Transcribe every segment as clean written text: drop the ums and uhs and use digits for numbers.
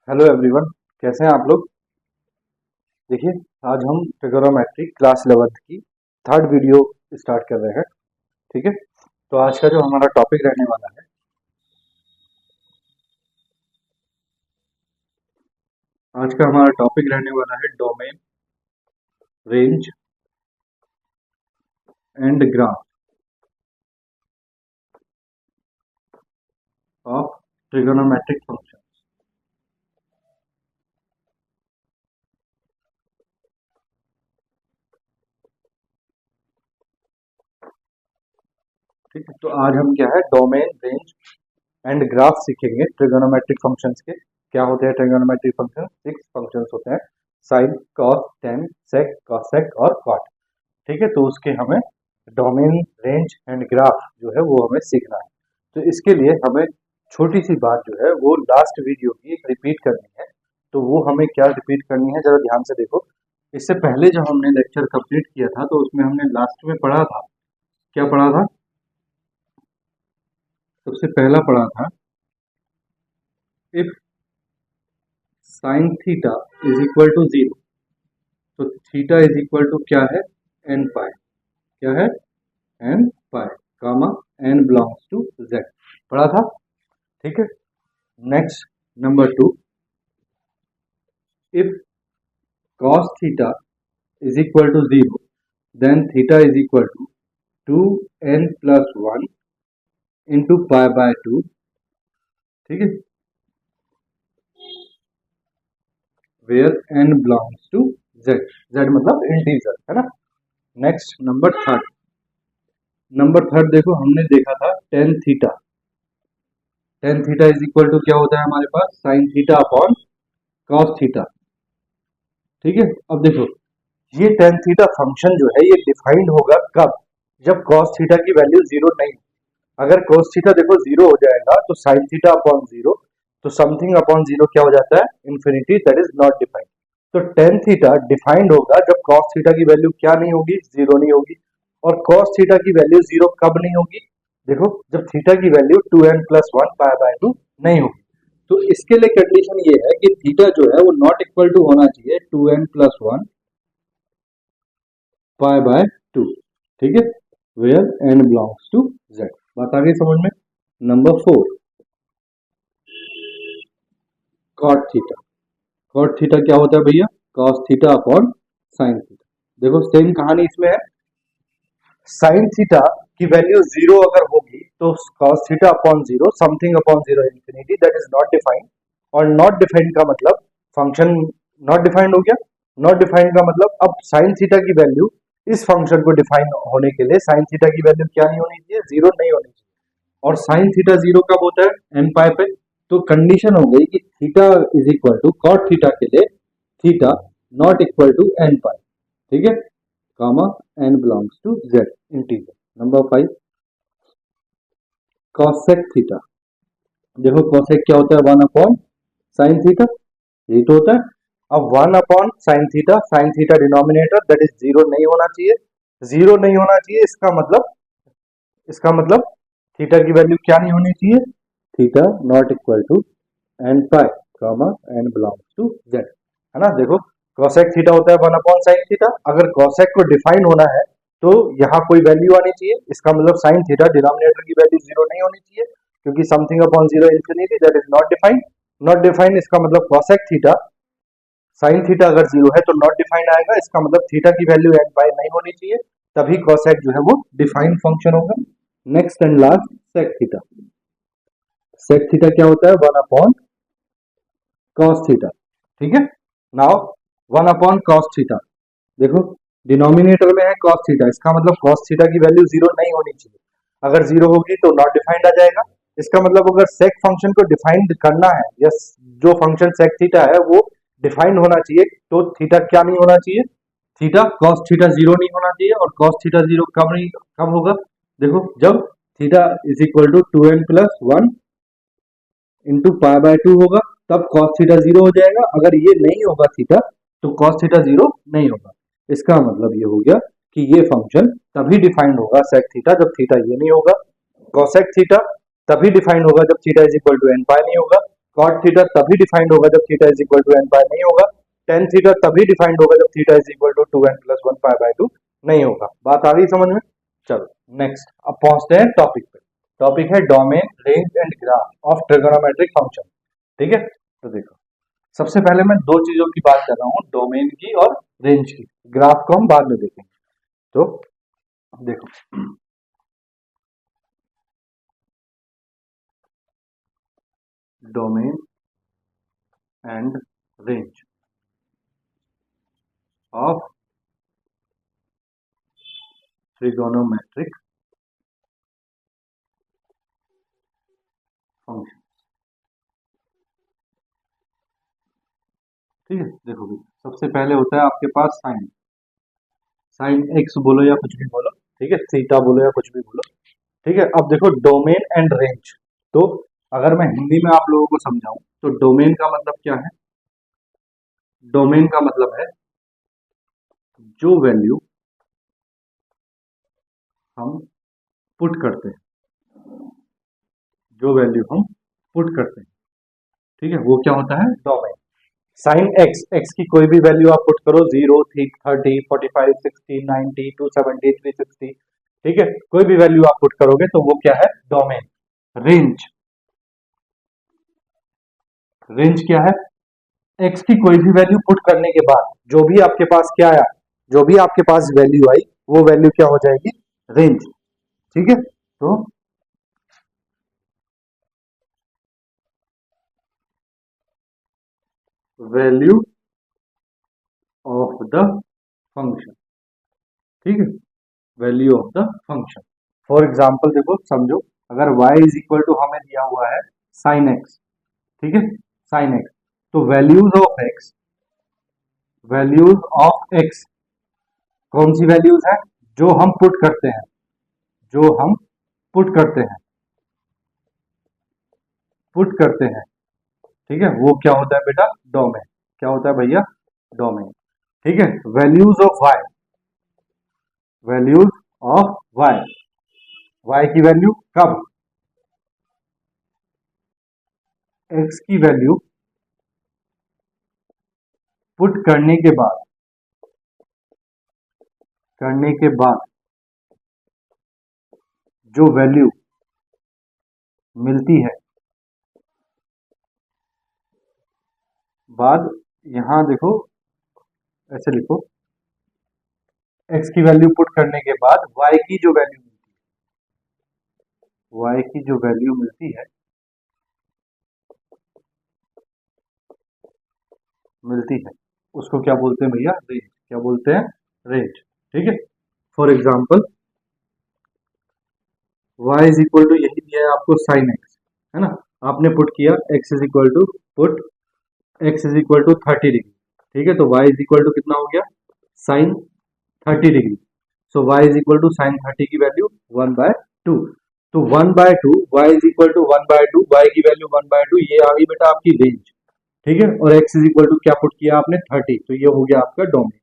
Hello everyone, कैसे हैं आप लोग। देखिए, आज हम ट्रिगोनोमेट्री क्लास 11th की थर्ड वीडियो स्टार्ट कर रहे हैं। ठीक है, तो आज का जो हमारा टॉपिक रहने वाला है, आज का हमारा टॉपिक रहने वाला है domain, range and graph of trigonometric function. ठीक है, तो आज हम क्या है डोमेन, रेंज एंड ग्राफ सीखेंगे ट्रिगोनोमेट्रिक फंक्शंस के। क्या होते हैं ट्रिगोनोमेट्रिक फंक्शन? 6 फंक्शंस होते हैं, साइन, कॉस, टेन, सेक, कॉसेक और कॉट। ठीक है, तो उसके हमें डोमेन, रेंज एंड ग्राफ जो है वो हमें सीखना है। तो इसके लिए हमें छोटी सी बात जो है वो लास्ट वीडियो की रिपीट करनी है। तो वो हमें क्या रिपीट करनी है, जरा ध्यान से देखो। इससे पहले जब हमने लेक्चर कंप्लीट किया था तो उसमें हमने लास्ट में पढ़ा था, क्या पढ़ा था? सबसे पहला पढ़ा था, if sine theta is equal to 0, तो थीटा इज इक्वल टू क्या है? N pi. क्या है? N pi, comma n belongs to Z. पढ़ा था। ठीक है, next number 2, if cos theta is equal to 0, then theta is equal to 2n plus 1 into pi by 2। ठीक है, where n belongs to z, z मतलब integer है ना। Next number third देखो, हमने देखा था tan theta. Tan theta is equal to क्या होता है हमारे पास? Sine theta upon cos theta. ठीक है, अब देखो ये टेन थीटा फंक्शन जो है ये डिफाइंड होगा कब? जब कॉस थीटा की वैल्यू 0 नहीं। अगर cos थीटा देखो 0 हो जाएगा तो sin थीटा अपॉन 0, तो समथिंग अपॉन 0 क्या हो जाता है? Infinity, that is not defined. तो tan थीटा डिफाइंड होगा जब cos थीटा की वैल्यू क्या नहीं होगी? 0 नहीं होगी। और cos थीटा की वैल्यू 0 कब नहीं होगी? देखो, जब थीटा की value 2n plus 1 pi by 2 नहीं होगी। तो इसके लिए कंडीशन ये है कि थीटा जो है वो नॉट इक्वल टू होना चाहिए 2n प्लस 1 पाई बाय 2। ठीक है, where n belongs to z। बात आ गई समझ में। Number 4, cot theta. Cot theta क्या होता है भैया? Cos theta upon sine theta. देखो सेम कहानी इसमें है। साइन थीटा की वैल्यू 0 अगर होगी तो cos theta upon 0, something upon 0 infinity, that is not defined. और नॉट डिफाइंड का मतलब फंक्शन नॉट डिफाइंड हो गया। नॉट डिफाइंड का मतलब अब साइन थीटा की वैल्यू, इस फंक्शन को डिफाइन होने के लिए साइन थीटा की वैल्यू क्या नहीं होनी चाहिए? 0 नहीं होनी चाहिए। और साइन थीटा 0 कब होता है? एन पाई पे। तो कंडीशन हो गई कि theta is equal to cot theta के लिए theta not equal to n pi. ठीक है, comma n belongs to Z integer. Number 5, cosec theta. देखो कॉसेक क्या होता है? 1 अपॉन साइन थीटा, यही तो होता है। अब 1 upon sine theta denominator, that is 0 नहीं होना चाहिए। 0 नहीं होना चाहिए, इसका मतलब थीटा की वैल्यू क्या नहीं होनी चाहिए? Theta not equal to n pi, comma n belongs to Z, है ना। देखो कॉसेक थीटा होता है 1 अपॉन साइन थीटा। अगर कॉसेक को डिफाइन होना है तो यहाँ कोई वैल्यू आनी चाहिए। इसका मतलब साइन थीटा डिनोमिनेटर की वैल्यू 0 नहीं होनी चाहिए, क्योंकि something upon 0 infinity, that is not defined. Not defined इसका मतलब कॉसेक थीटा, साइन थीटा अगर 0 है तो नॉट डिफाइंड आएगा। इसका मतलब थीटा की वैल्यू एन पाई नहीं होनी चाहिए, तभी कॉसेक जो है वो डिफाइंड फंक्शन होगा। Next and last, sec theta. Sec theta क्या होता है? 1 अपॉन कॉस थीटा। ठीक है, नाउ 1 अपॉन कॉस थीटा। देखो डिनोमिनेटर में है कॉस थीटा, इसका मतलब कॉस थीटा की वैल्यू 0 नहीं होनी चाहिए। अगर 0 होगी तो नॉट डिफाइंड आ जाएगा। इसका मतलब अगर सेक फंक्शन को डिफाइंड करना है, या जो फंक्शन सेक थीटा है वो डिफाइंड होना चाहिए, तो थीटा क्या नहीं होना चाहिए? थीटा कॉस थीटा 0 नहीं होना चाहिए। और कॉस थीटा 0 कब नहीं, कब होगा? देखो जब theta is equal to 2n plus 1 into pi by 2 होगा, तब cos थीटा 0 हो जाएगा। अगर ये नहीं होगा थीटा, तो cos थीटा 0 नहीं होगा। इसका मतलब ये हो गया कि ये फंक्शन तभी डिफाइंड होगा sec थीटा जब थीटा ये नहीं होगा। cosec थीटा तभी डिफाइंड होगा जब theta is equal to n pi नहीं होगा। कॉट थीटा तभी डिफाइंड होगा जब theta is equal to n pi नहीं होगा, टेन थीटा तभी डिफाइंड होगा जब theta is equal to 2n plus 1 pi by 2 नहीं होगा। बात आ गई समझ में? चलो नेक्स्ट अब पहुंचते हैं टॉपिक पे। टॉपिक है domain, range and graph of trigonometric function. ठीक है, तो देखो सबसे पहले मैं दो चीजों की बात कर रहा हूँ, डोमेन की और रेंज की। ग्राफ को हम बाद में देखेंगे। तो देखो domain and range of trigonometric function. ठीक है, देखो भाई सबसे पहले होता है आपके पास साइन, साइन एक्स बोलो या कुछ भी बोलो, ठीक है, थीटा बोलो या कुछ भी बोलो। ठीक है, अब देखो डोमेन एंड रेंज। तो अगर मैं हिंदी में आप लोगों को समझाऊं तो डोमेन का मतलब क्या है? डोमेन का मतलब है जो वैल्यू हम पुट करते हैं, जो वैल्यू हम पुट करते हैं, ठीक है, वो क्या होता है? डोमेन। साइन एक्स, एक्स की कोई भी वैल्यू आप पुट करो, 0, 30, 45, 60, 90, 270, 360, ठीक है, कोई भी वैल्यू आप पुट करोगे तो वो क्या है? डोमेन। रेंज, रेंज क्या है? एक्स की कोई भी वैल्यू पुट करने के बाद जो भी आपके पास क्या आया, जो भी आपके पास वैल्यू आई वो वैल्यू क्या हो जाएगी? रेंज। ठीक है, तो वैल्यू ऑफ द फंक्शन, ठीक है, value of the function. For example देखो समझो, अगर y इज इक्वल टू हमें दिया हुआ है साइन एक्स, ठीक है, साइन एक्स, तो values of x, values of x कौन सी वैल्यूज है? जो हम पुट करते हैं, जो हम पुट करते हैं, पुट करते हैं, ठीक है, वो क्या होता है बेटा? डोमेन। क्या होता है भैया? डोमेन। ठीक है, values of y, values of y, y की वैल्यू कब? एक्स की वैल्यू पुट करने के बाद, करने के बाद जो वैल्यू मिलती है, बाद यहां देखो ऐसे लिखो, एक्स की वैल्यू पुट करने के बाद वाई की जो वैल्यू मिलती है, वाई की जो वैल्यू मिलती है, मिलती है, उसको क्या बोलते हैं भैया? रेंज। क्या बोलते हैं? रेंज। ठीक है, for example y is equal to, यही दिया है आपको साइन एक्स, है ना, आपने पुट किया x is equal to, put x is equal to 30 degree, ठीक है, तो y इज इक्वल टू कितना हो गया? Sine 30 degree. So y is equal to sine 30 की वैल्यू 1/2, तो 1/2 y is equal to 1/2, y की वैल्यू 1/2, ये आ गई बेटा आपकी रेंज। ठीक है, और x इज इक्वल टू क्या पुट किया आपने? 30, तो ये हो गया आपका डोमेन।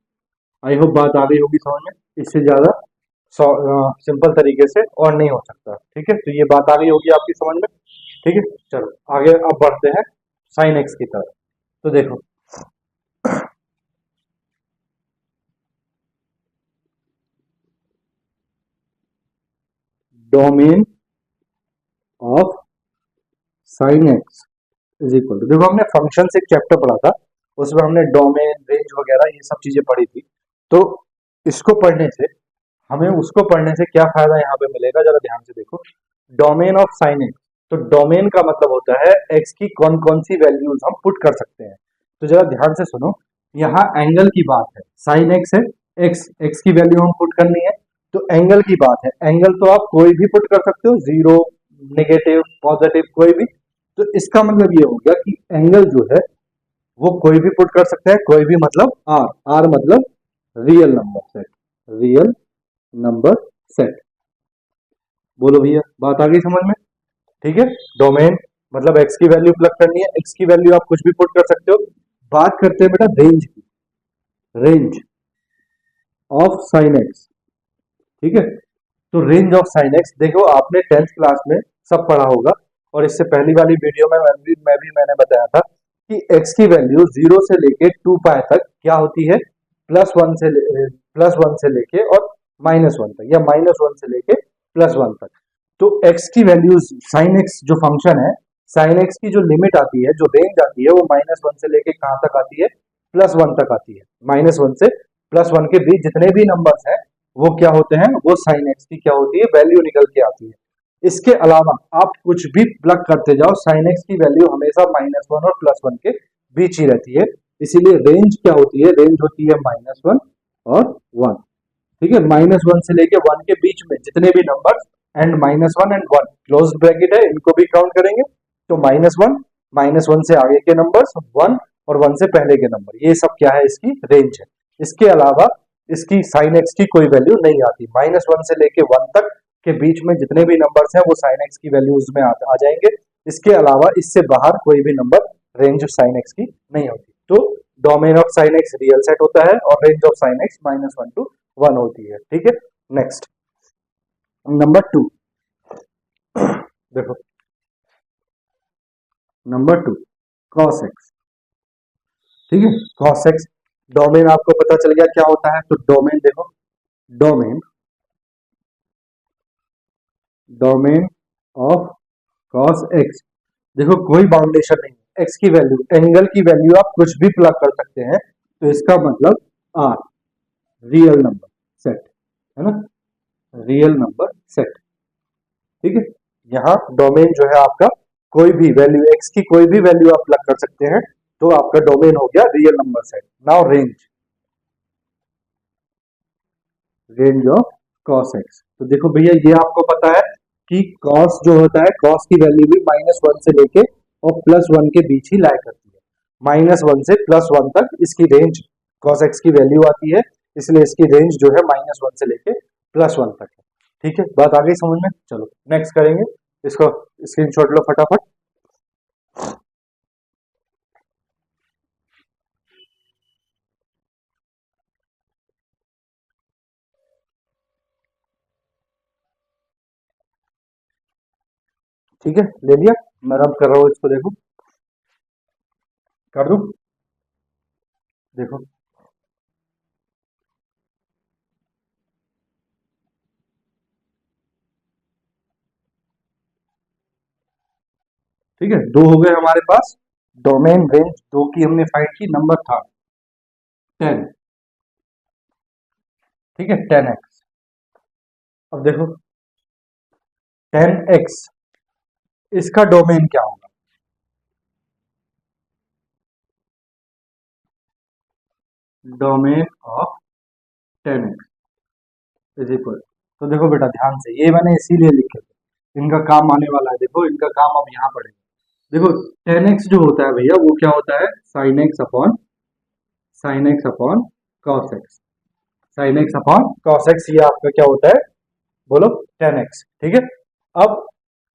आई होप बात आ गई होगी समझ में, इससे ज्यादा सिंपल तरीके से और नहीं हो सकता। ठीक है, तो ये बात आ गई होगी आपकी समझ में। ठीक है, चलो आगे अब बढ़ते हैं साइन एक्स की तरफ। तो देखो domain of sine x is equal to, देखो हमने फंक्शन से एक चैप्टर पढ़ा था, उसमें हमने डोमेन, रेंज वगैरह ये सब चीजें पढ़ी थी। तो इसको पढ़ने से हमें, उसको पढ़ने से क्या फायदा यहाँ पे मिलेगा, जरा ध्यान से देखो। डोमेन ऑफ साइन एक्स, तो डोमेन का मतलब होता है एक्स की कौन कौन सी वैल्यूज हम पुट कर सकते हैं। तो जरा ध्यान से सुनो, यहाँ एंगल की बात है, साइन एक्स है, एक्स, एक्स की वैल्यू हम पुट करनी है, तो एंगल की बात है। एंगल तो आप कोई भी पुट कर सकते हो, जीरो, नेगेटिव, पॉजिटिव, कोई भी। तो इसका मतलब ये हो गया कि एंगल जो है वो कोई भी पुट कर सकता है, कोई भी मतलब आर, आर मतलब real number set, real number set. बोलो भैया बात आ गई समझ में? ठीक है, डोमेन मतलब एक्स की वैल्यू प्लग करनी है, एक्स की वैल्यू आप कुछ भी पुट कर सकते हो। बात करते हैं बेटा रेंज की, रेंज ऑफ साइन एक्स। ठीक है, तो रेंज ऑफ साइन एक्स देखो आपने 10th क्लास में सब पढ़ा होगा, और इससे पहली वाली वीडियो में मैंने बताया था कि x की वैल्यू 0 से लेके 2 पाई तक क्या होती है, प्लस वन से लेके और -1 तक, या -1 से लेके +1 तक। तो x की वैल्यू साइन x जो फंक्शन है, साइन x की जो लिमिट आती है, जो रेंज आती है, वो -1 से लेके कहाँ तक आती है, +1 तक आती है। -1 से +1 के बीच जितने भी नंबर्स हैं वो क्या होते हैं, वो साइन x की क्या होती है, वैल्यू निकल के आती है। इसके अलावा आप कुछ भी प्लग करते जाओ, साइन x की वैल्यू हमेशा -1 और +1 के बीच ही रहती है। इसीलिए रेंज क्या होती है, रेंज होती है -1 और 1। ठीक है, -1 से लेके 1 के बीच में जितने भी number and -1 and 1 close bracket है, इनको भी काउंट करेंगे। तो -1 से आगे के नंबर्स, 1 और 1 से पहले के नंबर, ये सब क्या है, इसकी रेंज है। इसके अलावा इसकी साइन x की कोई वैल्यू नहीं आती। -1 से लेके 1 तक के बीच में जितने भी नंबर्स हैं वो साइन x की वैल्यूज में आ जाएंगे। इसके अलावा इससे बाहर कोई भी नंबर रेंज साइन x की नहीं होती। तो domain of sign x real set होता है और range of sine x -1 to 1 होती है। ठीक है, नेक्स्ट नंबर 2 देखो, नंबर 2 cos x। ठीक है, cos x डोमेन आपको पता चल गया क्या होता है। तो डोमेन देखो, domain domain of cos x, देखो कोई बाउंडेशन नहीं, x की वैल्यू, एंगल की वैल्यू आप कुछ भी प्लग कर सकते हैं। तो इसका मतलब r रियल नंबर सेट है ना, रियल नंबर सेट। ठीक है, यहाँ डोमेन जो है आपका, कोई भी वैल्यू x की कोई भी वैल्यू आप प्लग कर सकते हैं, तो आपका डोमेन हो गया real number set. Now range, range of cos x। तो देखो भैया, ये आपको पता है कि cos जो होता है, cos की वैल्यू भी -1 से लेके और +1 के बीच ही लाया करती है। -1 से +1 तक इसकी रेंज cos x की वैल्यू आती है, इसलिए इसकी रेंज जो है -1 से लेके +1 तक है। ठीक है, बात आ गई समझ में। चलो नेक्स्ट करेंगे, इसको स्क्रीनशॉट लो फटाफट। ठीक है, ले लिया, मैं रब कर रहा हूँ इसको, देखो कर दूं, देखो ठीक है, दो हो गए हमारे पास। डोमेन रेंज दो की हमने फाइंड की, नंबर था 10। ठीक है, 10x। अब देखो 10x, इसका डोमेन क्या होगा, domain of 10x is equal, तो देखो बेटा ध्यान से, ये मैंने इसीलिए लिखे थे, इनका काम आने वाला है। देखो इनका काम अब यहाँ पड़ेगा। देखो 10x जो होता है भैया, वो क्या होता है, sine x upon cos x, sine x upon cos x, ये आपका क्या होता है, बोलो 10x। ठीक है, अब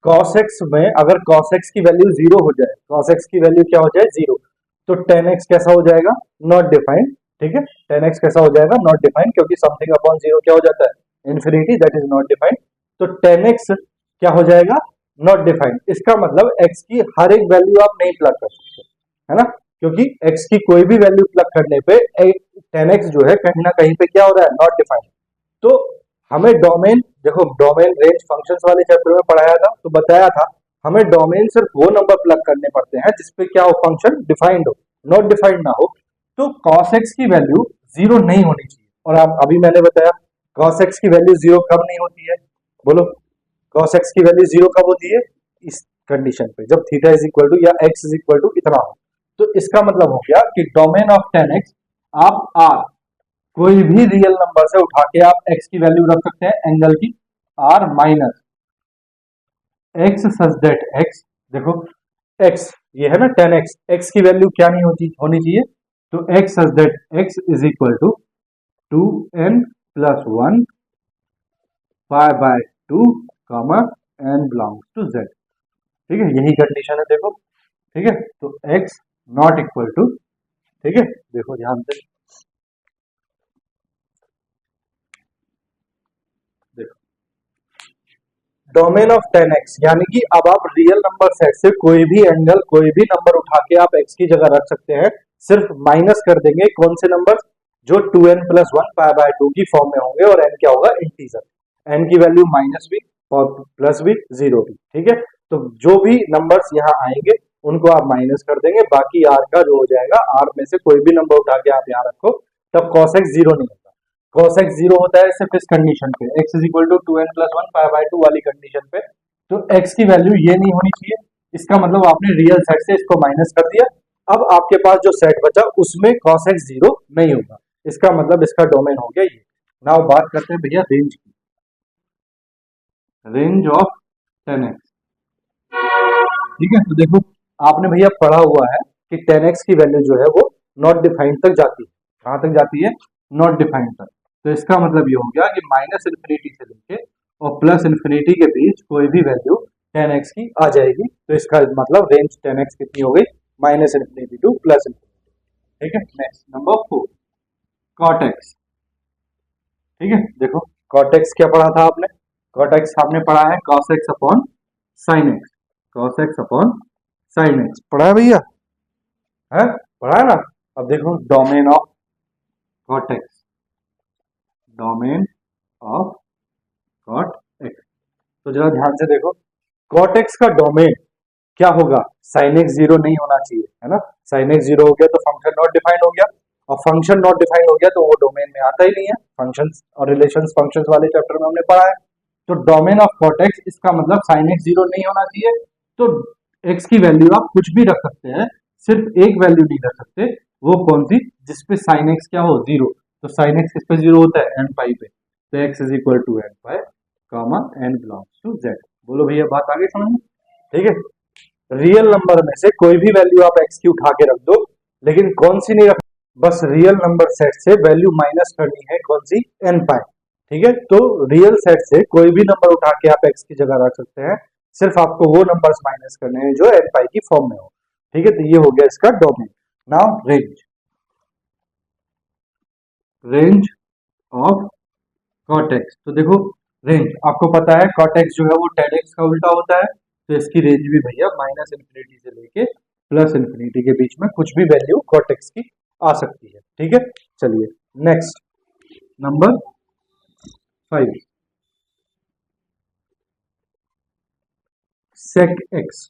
cos x में अगर cos x की वैल्यू 0 हो जाए, cos x की वैल्यू क्या हो जाए, 0, तो 10x कैसा हो जाएगा, नॉट डिफाइंड। ठीक है, 10x कैसा हो जाएगा, नॉट डिफाइंड, क्योंकि समथिंग अपॉन 0 क्या हो जाता है, infinity, that is not defined. तो 10x क्या हो जाएगा, नॉट डिफाइंड। इसका मतलब x की हर एक वैल्यू आप नहीं प्लग कर सकते, है ना, क्योंकि x की कोई भी वैल्यू प्लग करने पे 10x जो है कहीं ना कहीं पे क्या हो रहा है, नॉट डिफाइंड। तो हमें डोमेन, देखो डोमेन रेंज फंक्शंस वाले चैप्टर में पढ़ाया था, तो बताया था हमें डोमेन सिर्फ वो नंबर प्लग करने पड़ते हैं जिसपे क्या हो, फंक्शन डिफाइंड हो, नॉट डिफाइंड ना हो। तो cos x की वैल्यू 0 नहीं होनी चाहिए। और आप अभी मैंने बताया cos x की वैल्यू 0 कब नहीं होती है, बोलो cos x की वैल्यू 0 कब होती है, इस कंडीशन पे, जब थीटा इज इक्वल टू या x इज इक्वल टू इतना हो। तो इसका मतलब हो गया कि डोमेन ऑफ 10x, आप r कोई भी रियल नंबर से उठा के आप x की वैल्यू रख सकते हैं, एंगल की, r minus x such that x, देखो x ये है ना 10x, x की वैल्यू क्या नहीं होनी चाहिए, तो x such that x is equal to 2n plus 1 pi by 2 comma n belongs to z। ठीक है, यही कंडीशन है, देखो ठीक है, तो x नॉट इक्वल टू, ठीक है, देखो ध्यान से, देखो डोमेन ऑफ 10x, यानी कि अब आप रियल नंबर सेट से कोई भी एंगल कोई भी नंबर उठा के आप x की जगह रख सकते हैं, सिर्फ माइनस कर देंगे कौन से नंबर जो 2n plus one pi by 2 की फॉर्म में होंगे, और n क्या होगा इंटीजर, n की वैल्यू माइनस भी और प्लस भी जीरो भी, ठीक है। तो जो भी नंबर्स यहाँ आएंगे उनको आप माइनस कर देंगे, बाकी r का जो हो जाएगा, r में से कोई भी नंबर उठा के आप यहाँ रखो, तब cos x जीरो नहीं होगा। cos x जीरो होता है सिर्फ इस कंडीशन पे, x is equal to 2n plus one pi by 2 वाली कंडीशन पे। तो x की वैल्यू ये नहीं होनी चाहिए, इसका मतलब आपने रियल सेट से इसको माइनस कर दिया। अब आपके पास जो सेट बचा उसमें cos x जीरो नहीं होगा, इसका मतलब इसका डोमेन हो गया ये। नाउ बात करते हैं भैया रेंज की, रेंज ऑफ 10x, ठीक है। तो देखो आपने भैया पढ़ा हुआ है कि 10x की वैल्यू जो है वो नॉट डिफाइंड तक जाती है, कहां तक जाती है, नॉट डिफाइंड तक। तो इसका मतलब ये हो गया कि माइनस इन्फिनिटी से लेके और प्लस इन्फिनिटी के बीच कोई भी वैल्यू 10x की आ जाएगी, तो इसका मतलब रेंज 10x कितनी हो गई, minus infinity to plus infinity, ठीक है। नेक्स्ट नंबर 4 cot x, ठीक है। देखो cot x क्या पढ़ा था आपने, cot x आपने पढ़ा है cos x upon sin x, cos x upon sin x पढ़ा है भैया, है पढ़ा है ना। अब देखो domain of cot x, domain of cot x, तो जरा ध्यान से देखो cot x का डोमेन क्या होगा, sin x जीरो नहीं होना चाहिए, है ना। sin x जीरो हो गया तो फंक्शन नॉट डिफाइंड हो गया, और फंक्शन नॉट डिफाइंड हो गया तो वो डोमेन में आता ही नहीं है। फंक्शंस और रिलेशंस फंक्शंस वाले चैप्टर में हमने पढ़ा है। तो डोमेन ऑफ cot x, इसका मतलब sin x जीरो नहीं होना चाहिए, तो x की वैल्यू आप कुछ भी रख सकते हैं, सिर्फ एक वैल्यू नहीं रख सकते, वो कौन सी, जिसपे sin x क्या हो, जीरो। तो sin x किस पे जीरो होता है, n पाई पे, तो x is equal to n pi comma n belongs to z। बोलो भैया बात आगे समझ में, ठीक है। रियल नंबर में से कोई भी वैल्यू आप x की उठा के रख दो, लेकिन कौन सी नहीं रख, बस रियल नंबर सेट से वैल्यू माइनस करनी है, कौन सी, n पाई, ठीक है। तो रियल सेट से कोई भी नंबर उठा के आप x की जगह रख सकते हैं, सिर्फ आपको वो नंबर्स माइनस करने हैं जो n पाई की फॉर्म में हो, ठीक है। तो ये हो गया इसका domain. Now range, range of cot x, तो देखो रेंज आपको पता है cot x जो है वो tan x का उल्टा होता है, तो इसकी रेंज भी भैया माइनस इन्फिनिटी से लेके प्लस इन्फिनिटी के बीच में कुछ भी वैल्यू cot x की आ सकती है, ठीक है। चलिए नेक्स्ट नंबर 5 sec x,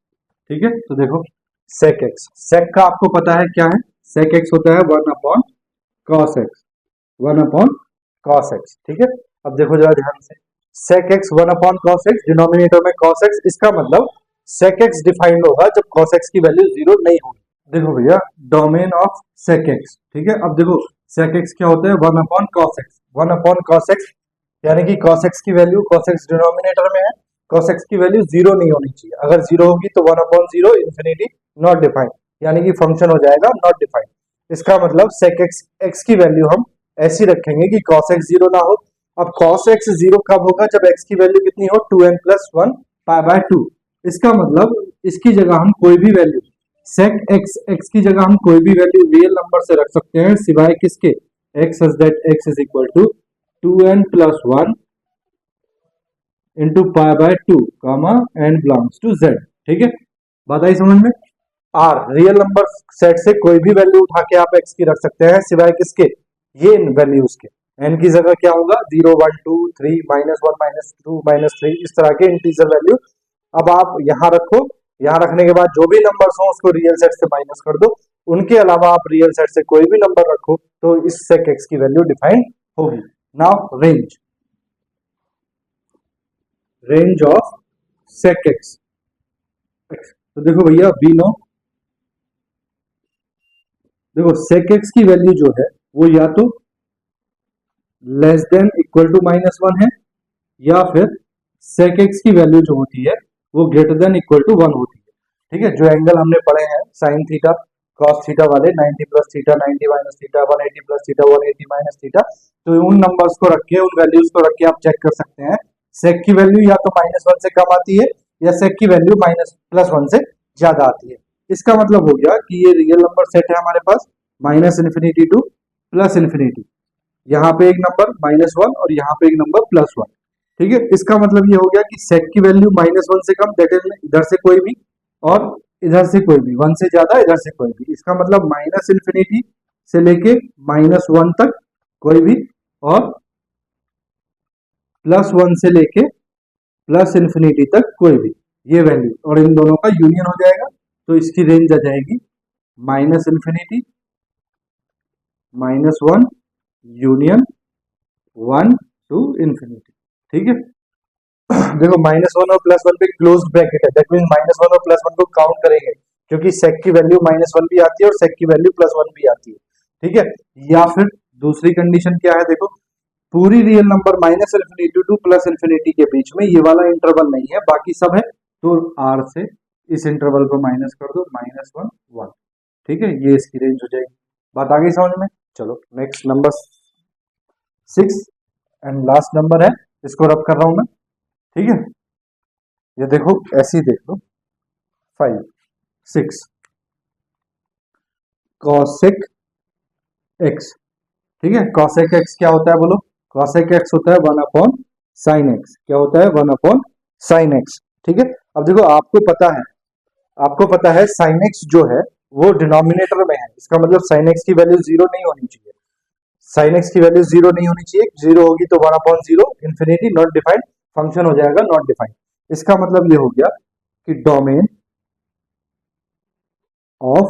ठीक है। तो देखो sec x, sec का आपको पता है क्या है, sec x होता है 1 upon cos x, 1 upon cos x, ठीक है। अब देखो जरा ध्यान से, sec x 1 upon cos x, denominator में cos x, इसका मतलब sec x डिफाइंड होगा जब cos x की वैल्यू जीरो नहीं होगी। देखो भैया डोमेन ऑफ sec x, ठीक है। अब देखो sec x क्या होता है, 1 upon cos x, 1 upon cos x, यानी कि cos x की वैल्यू, cos x डिनोमिनेटर में है, cos x की वैल्यू जीरो नहीं होनी चाहिए, अगर जीरो होगी तो 1 upon zero infinity not defined, यानी कि फंक्शन हो जाएगा नॉट डिफाइंड। इसका मतलब sec x की वैल्यू हम ऐसी रखेंगे कि cos x जीरो ना हो। अब cos x जीरो कब होगा, जब x की वैल्यू कितनी हो, 2n plus one pi by 2। इसका मतलब इसकी जगह हम कोई भी वैल्यू, sec x की जगह हम कोई भी वैल्यू रियल नंबर से रख सकते हैं, सिवाय किसके, x such that x is equal to 2n plus one into pi by 2 comma n belongs to z, ठीक है। बात आई समझ में। r रियल नंबर सेट से कोई भी वैल्यू उठा के आप x की रख सकते हैं, सिवाय किसके, ये वैल्यूज के। n की जगह क्या होगा, 0 1 2 3 -1 -2 -3, इस तरह के इंटीजर वैल्यू अब आप यहाँ रखो। यहाँ रखने के बाद जो भी नंबर्स हो उसको रियल सेट से माइनस कर दो, उनके अलावा आप रियल सेट से कोई भी नंबर रखो तो इस sec x की वैल्यू डिफाइन होगी। Now range, range of sec x, तो देखो भैया वी नो, देखो sec x की वैल्यू जो है वो या तो लेस देन इक्वल टू -1 है, या फिर sec x की वैल्यू जो होती है वो ग्रेटर देन इक्वल टू 1 होती है, ठीक है। जो एंगल हमने पढ़े हैं sin थीटा cos थीटा वाले, 90 plus theta 90 minus theta 180 plus theta 180 minus theta, तो उन नंबर्स को रख के, उन वैल्यूज को रख के आप चेक कर सकते हैं sec की वैल्यू या तो -1 से कम आती है या sec की वैल्यू +1 से ज्यादा आती है। इसका मतलब हो गया कि ये रियल नंबर सेट है हमारे पास, minus infinity to plus infinity, यहाँ पे एक नंबर -1 और यहाँ पे एक नंबर +1, ठीक है, इसका मतलब ये हो गया कि सेक की वैल्यू -1 से कम, दैट इज इधर से कोई भी और इधर से कोई भी, 1 से ज्यादा इधर से कोई भी, इसका मतलब -∞ से लेके -1 तक कोई भी, और +1 से लेके +∞ तक कोई भी, ये वैल्यू, और इन दोनों का यूनियन हो जाएगा, तो इसकी रेंज आ जाएगी -∞, -1 यूनियन 1 टू इन्फिनिटी। ठीक है, देखो -1 और +1 पे क्लोज्ड ब्रैकेट है, दैट मीन -1 और +1 को काउंट करेंगे, क्योंकि सेक की वैल्यू -1 भी आती है और सेक की वैल्यू +1 भी आती है। ठीक है, या फिर दूसरी कंडीशन क्या है, देखो पूरी रियल नंबर -∞ टू +∞ के बीच में ये वाला इंटरवल नहीं है, बाकी सब है, तो R से इस इंटरवल को माइनस कर दो, -1 1। ठीक है, ये इसकी रेंज हो जाएगी। बात आ गई समझ में? चलो next number 6 and last number है, इसको रब कर रहा हूं मैं। ठीक है, ये देखो ऐसे ही देख लो, 5 6 कॉसेक एक्स। ठीक है, कॉसेक एक्स क्या होता है बोलो? कॉसेक एक्स होता है 1/sin x। क्या होता है? 1/sin x। ठीक है, अब देखो आपको पता है sin x जो है वो डिनोमिनेटर में है, इसका मतलब sin x की वैल्यू 0 नहीं होनी चाहिए, sin x की वैल्यू 0 नहीं होनी चाहिए, 0 होगी तो 1/0 इन्फिनिटी नॉट डिफाइंड फंक्शन हो जाएगा, नॉट डिफाइंड। इसका मतलब ये हो गया कि domain of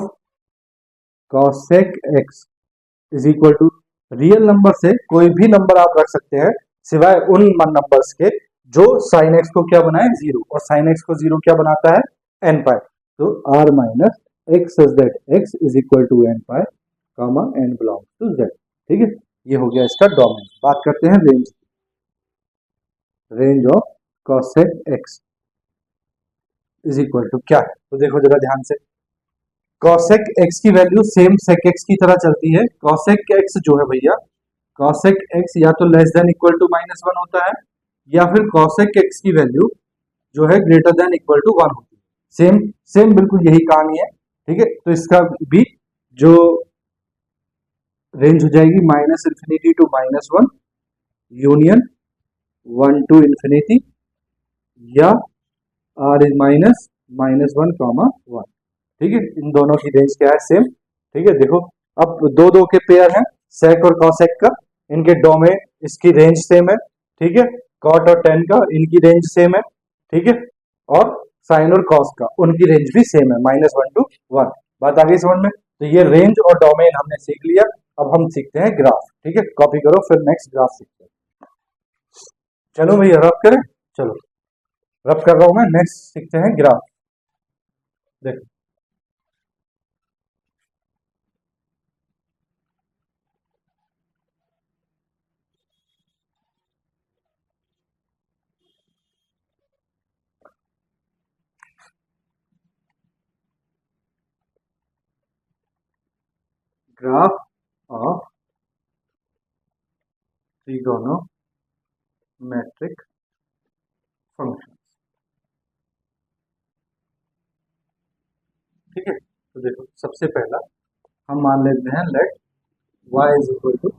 cosec x is equal to, real number से कोई भी नंबर आप रख सकते हैं सिवाय उन नंबर्स के जो sin x को क्या बनाए? 0, और sin x को 0 क्या बनाता है? n pi. तो r minus x such that x is equal to n pi comma n belongs to z। ठीक है, ये हो गया इसका डोमेन। बात करते हैं range of cosec x is equal to क्या है, तो देखो जरा ध्यान से, cosec x की वैल्यू सेम sec x की तरह चलती है। cosec x जो है भैया, cosec x या तो लेस देन इक्वल टू -1 होता है, या फिर cosec x की वैल्यू जो है ग्रेटर देन इक्वल टू 1 होती है। सेम सेम बिल्कुल यही कहानी है। ठीक है, तो इसका भी जो रेंज हो जाएगी -∞ टू -1 यूनियन 1 टू इन्फिनिटी, या r इज -1 कॉमा 1। ठीक है, इन दोनों की रेंज क्या है? सेम। ठीक है, देखो अब दो दो के पेयर हैं, सेक और कॉसेक का, इनके डोमेन, इसकी रेंज सेम है। ठीक है, कॉट और टेन का, इनकी रेंज सेम है। ठीक है, और साइन और कॉस का, उनकी रेंज भी सेम है, -1 टू 1। बात आ गई समझ में? तो ये रेंज और डोमेन हमने सीख लिया। अब हम सीखते हैं ग्राफ। ठीक है, कॉपी करो, फिर नेक्स्ट ग्राफ सीखते हैं। चलो भैया रब करें, चलो रब कर रहा हूं मैं, नेक्स्ट सीखते हैं ग्राफ। देखो ग्राफ ऑफ ट्रिगोनोमेट्रिक फंक्शन। ठीक है, तो देखो सबसे पहला हम मान लेते हैं let y is equal to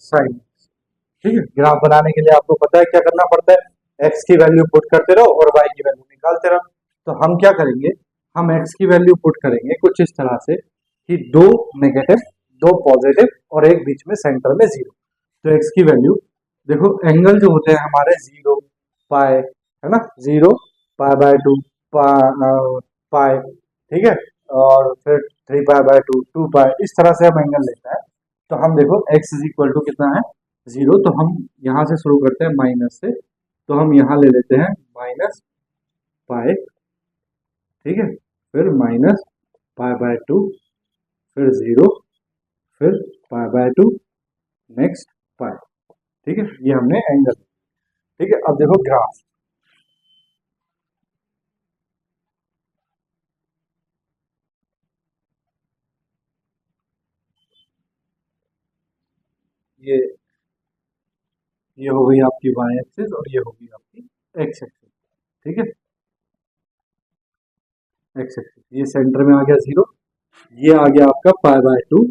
sine. ठीक है, ग्राफ बनाने के लिए आपको पता है क्या करना पड़ता है, x की वैल्यू पुट करते रहो और y की वैल्यू निकालते रहो। तो हम क्या करेंगे, हम x की वैल्यू पुट करेंगे कुछ इस तरह से कि 2 नेगेटिव 2 पॉजिटिव और एक बीच में सेंटर में 0। तो x की वैल्यू देखो, एंगल जो होते हैं हमारे 0 पाई, है ना, 0 पाई/2 पाई, ठीक है, और फिर 3 पाई/2 2 पाई, इस तरह से हम एंगल लेते हैं। तो हम देखो x इज इक्वल टू कितना है? 0। तो हम यहाँ से शुरू करते हैं माइनस से, तो हम यहाँ ले लेते हैं -पाई। ठीक है, फिर -पाई/2, फिर 0, फिर पाई/2, नेक्स्ट पाई। ठीक है, ये हमने एंगल। ठीक है, अब देखो ग्राफ। ये ये हो गई आपकी y एक्सिस और ये होगी आपकी x एक्सिस। ठीक है, x एक्सिस, ये सेंटर में आ गया 0, ये आ गया आपका पाई/2,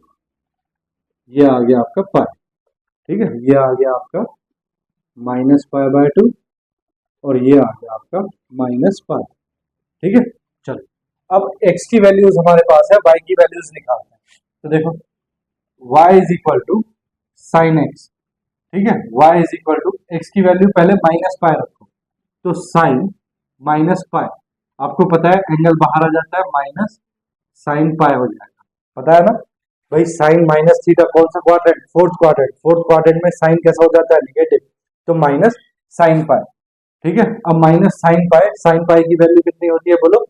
ये आ गया आपका पाई। ठीक है, ये आ गया आपका -पाई/2 और ये आ गया आपका -पाई। ठीक है, चलो अब x की वैल्यूज हमारे पास है, y की वैल्यूज निकालते हैं। तो देखो y is equal to sine x, ठीक है, y is equal to x की वैल्यू पहले -पाई रखो, तो साइन -पाई, आपको पता है एंगल बाहर आ जाता है, माइनस साइन पाई हो जाएगा, पता है ना भाई। साइन माइनस थीटा कौन सा quadrant? Fourth quadrant. Fourth quadrant में साइन कैसा हो जाता है? नेगेटिव, तो माइनस साइन पाई। ठीक है, अब साइन पाई की वैल्यू कितनी होती है बोलो?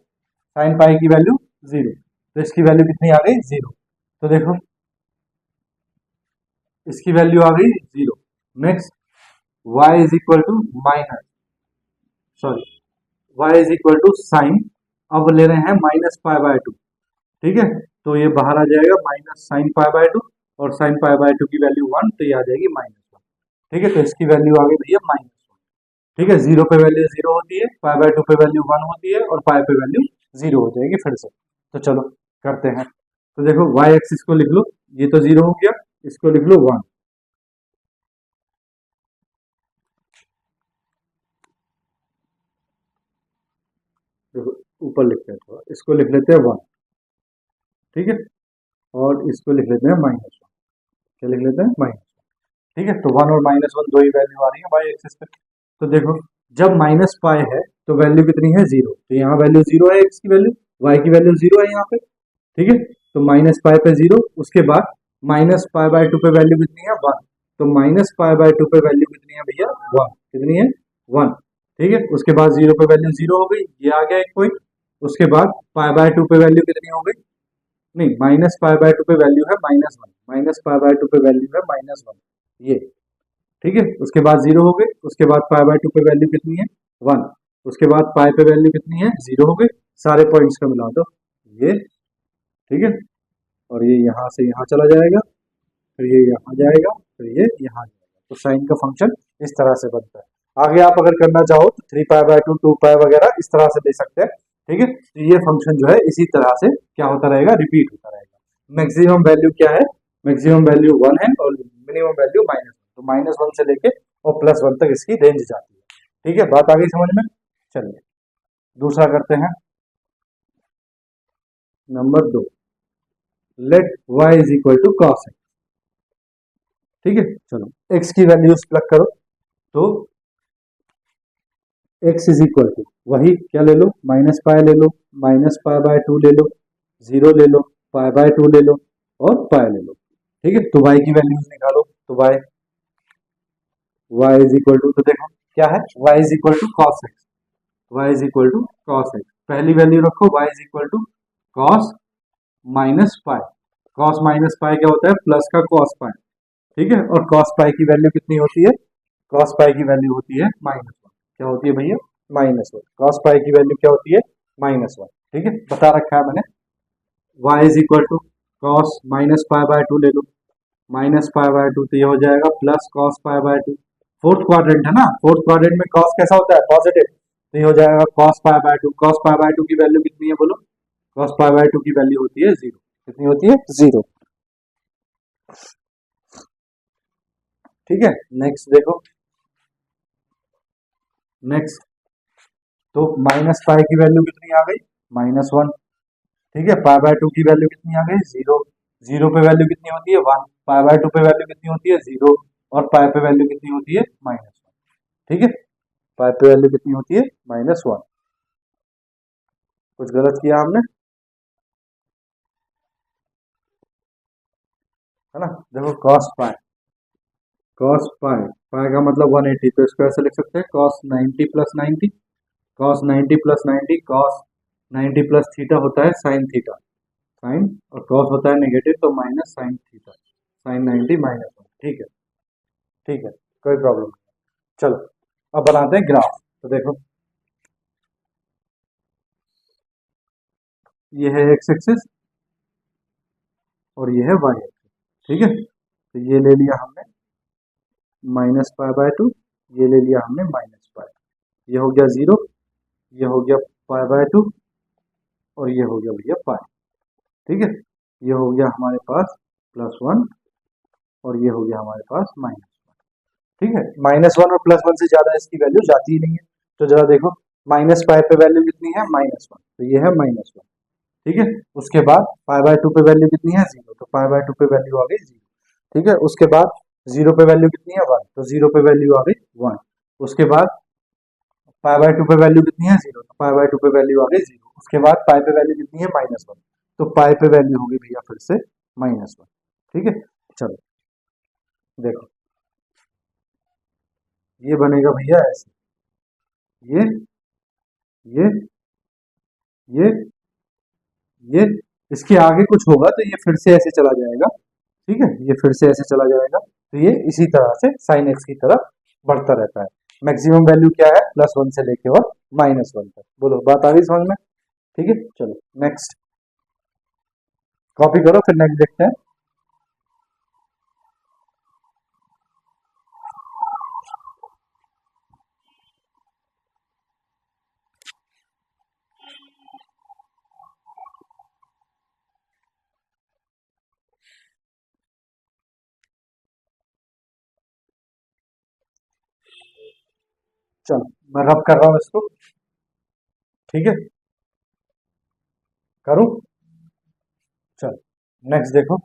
साइन पाई की वैल्यू 0, तो इसकी वैल्यू कितनी आ गई? 0। तो देखो इसकी वैल्यू आ गई 0। Next y is equal to minus, sorry, y is equal to sine, अब ले रहे हैं -पाई/2, ठीक है, तो ये बाहर आ जाएगा -sin π/2, और sin π/2 की वैल्यू 1, तो ये आ जाएगी -1। ठीक है, तो इसकी वैल्यू आ गई भैया -1। ठीक है, 0 पे वैल्यू 0 होती है, π/2 पे वैल्यू 1 होती है, और पाई पे वैल्यू 0 हो जाएगी फिर से। तो चलो करते हैं। तो देखो y एक्सिस को लिख लो, ये तो 0 हो गया, इसको लिख लो 1। देखो ऊपर लिखते हैं, थोड़ा इसको लिख लेते हैं 1, ठीक है, और इसको लिख लेते हैं -1। क्या लिख लेते हैं? -1। ठीक है, तो 1 और -1 दो ही वैल्यू आ रही है y एक्सिस पे। तो देखो जब -पाई है तो वैल्यू कितनी है? 0, तो यहाँ वैल्यू 0 है, x की वैल्यू, y की वैल्यू 0 है यहाँ पे। ठीक है, तो -पाई पे 0, उसके बाद -पाई/2 पे वैल्यू कितनी है? 1, तो -पाई/2 पे वैल्यू कितनी है भैया? 1, कितनी है? 1। ठीक है, उसके बाद 0 पे वैल्यू 0 हो गई, ये आ गया एक पॉइंट। उसके बाद पाई/2 पे वैल्यू कितनी हो गई? नहीं, -पाई/2 पे वैल्यू है -1, -पाई/2 पे वैल्यू है -1, ये। ठीक है, उसके बाद 0 हो गई, उसके बाद पाई/2 पे वैल्यू कितनी है? 1, उसके बाद पाई पे वैल्यू कितनी है? 0 हो गई। सारे पॉइंट्स को मिला दो, ये, ठीक है, और ये यहाँ से यहाँ चला जाएगा, फिर ये यहाँ जाएगा, फिर ये यहाँ जाएगा। तो साइन का फंक्शन इस तरह से बनता है। आगे आप अगर करना चाहो तो 3π/2, 2π वगैरह इस तरह से दे सकते हैं। ठीक है, तो ये फंक्शन जो है इसी तरह से क्या होता रहेगा? रिपीट होता रहेगा। मैक्सिमम वैल्यू क्या है? मैक्सिमम वैल्यू 1 है, और मिनिमम वैल्यू -1, तो -1 से लेके और +1 तक इसकी रेंज जाती है। ठीक है, बात आ गई समझ में? चलिए दूसरा करते हैं, number 2, let y is equal to cos x। ठीक है, चलो x की वैल्यूज प्लग करो, तो x इज इक्वल टू वही क्या ले लो? -पाई ले लो, -पाई/2 ले लो, 0 ले लो, पाई/2 ले लो, और पाई ले लो। ठीक है, तो y की वैल्यूज निकालो, तो y इज इक्वल टू, तो देखो क्या है? y is equal to cos x, y is equal to cos x, पहली वैल्यू रखो, y is equal to cos -pi. cos -pi क्या होता है? प्लस का cos पाई। ठीक है, और cos पाई की वैल्यू कितनी होती है? cos पाई की वैल्यू होती है -1। क्या होती है भैया? -1। cos पाई की वैल्यू क्या होती है? -1। ठीक है, बता रखा है मैंने। y is equal to cos -पाई/2 ले लो, -पाई/2, तो ये हो जाएगा प्लस cos पाई/2। फोर्थ क्वाड्रेंट है ना, फोर्थ क्वाड्रेंट में cos कैसा होता है? पॉजिटिव, तो ये हो जाएगा cos पाई/2। cos पाई/2 की वैल्यू कितनी है बोलो? cos पाई/2 की वैल्यू होती है 0। कितनी होती है? 0। ठीक है, नेक्स्ट देखो, नेक्स्ट, तो -पाई की वैल्यू कितनी आ गई? -1। ठीक है, पाई/2 की वैल्यू कितनी आ गई? 0। 0 पे वैल्यू कितनी होती है? 1। पाई/2 पे वैल्यू कितनी होती है? 0। और पाई पे वैल्यू कितनी होती है? -1। ठीक है, पाई पे वैल्यू कितनी होती है? -1। कुछ गलत किया हमने, है ना? देखो cos पाई, cos पाई, पाई का मतलब 180, तो इसको ऐसे लिख सकते हैं cos 90 + 90, cos 90 + 90, cos 90 plus theta होता है sin थीटा, साइन, और cos होता है नेगेटिव, तो माइनस साइन थीटा, साइन 90 -1। ठीक है, ठीक है, कोई प्रॉब्लम नहीं। चलो अब बनाते हैं ग्राफ। तो देखो ये है x एक्सिस, और ये है y एक्सिस। ठीक है, तो ये ले लिया हमने -पाई/2, ये ले लिया हमने -पाई, ये हो गया 0, ये हो गया पाई/2, और ये हो गया भैया पाई। ठीक है, ये हो गया हमारे पास +1, और ये हो गया हमारे पास -1। ठीक है, -1 और +1 से ज्यादा इसकी वैल्यू जाती ही नहीं है। तो जरा देखो माइनस पाई पे वैल्यू कितनी है -1, तो ये है -1। ठीक है, उसके बाद पाई बाय 2 पे वैल्यू कितनी है 0, तो पाई बाय 2 पे वैल्यू आ गई 0। ठीक है, उसके बाद 0 पे वैल्यू कितनी है 1, तो 0 पे वैल्यू आ गई 1। उसके बाद पाई बाय 2 पे वैल्यू कितनी है 0, तो पाई बाय 2 पे वैल्यू आ गई 0। उसके बाद पाई पे वैल्यू कितनी है -1, तो पाई पे वैल्यू होगी भैया फिर से -1। ठीक है, चलो देखो ये बनेगा भैया ऐसे, ये ये ये ये इसके आगे कुछ होगा तो ये फिर से ऐसे चला जाएगा। ठीक है, ये फिर से ऐसे चला जाएगा, तो ये इसी तरह से साइन एक्स की तरफ बढ़ता रहता है। मैक्सिमम वैल्यू क्या है +1 से लेके और -1 तक। बोलो बात आ रही समझ में? ठीक है, चलो नेक्स्ट कॉपी करो, फिर नेक्स्ट देखते हैं। चलो मैं रब कर रहा हूँ इसको। ठीक है, करूँ? चलो नेक्स्ट देखो,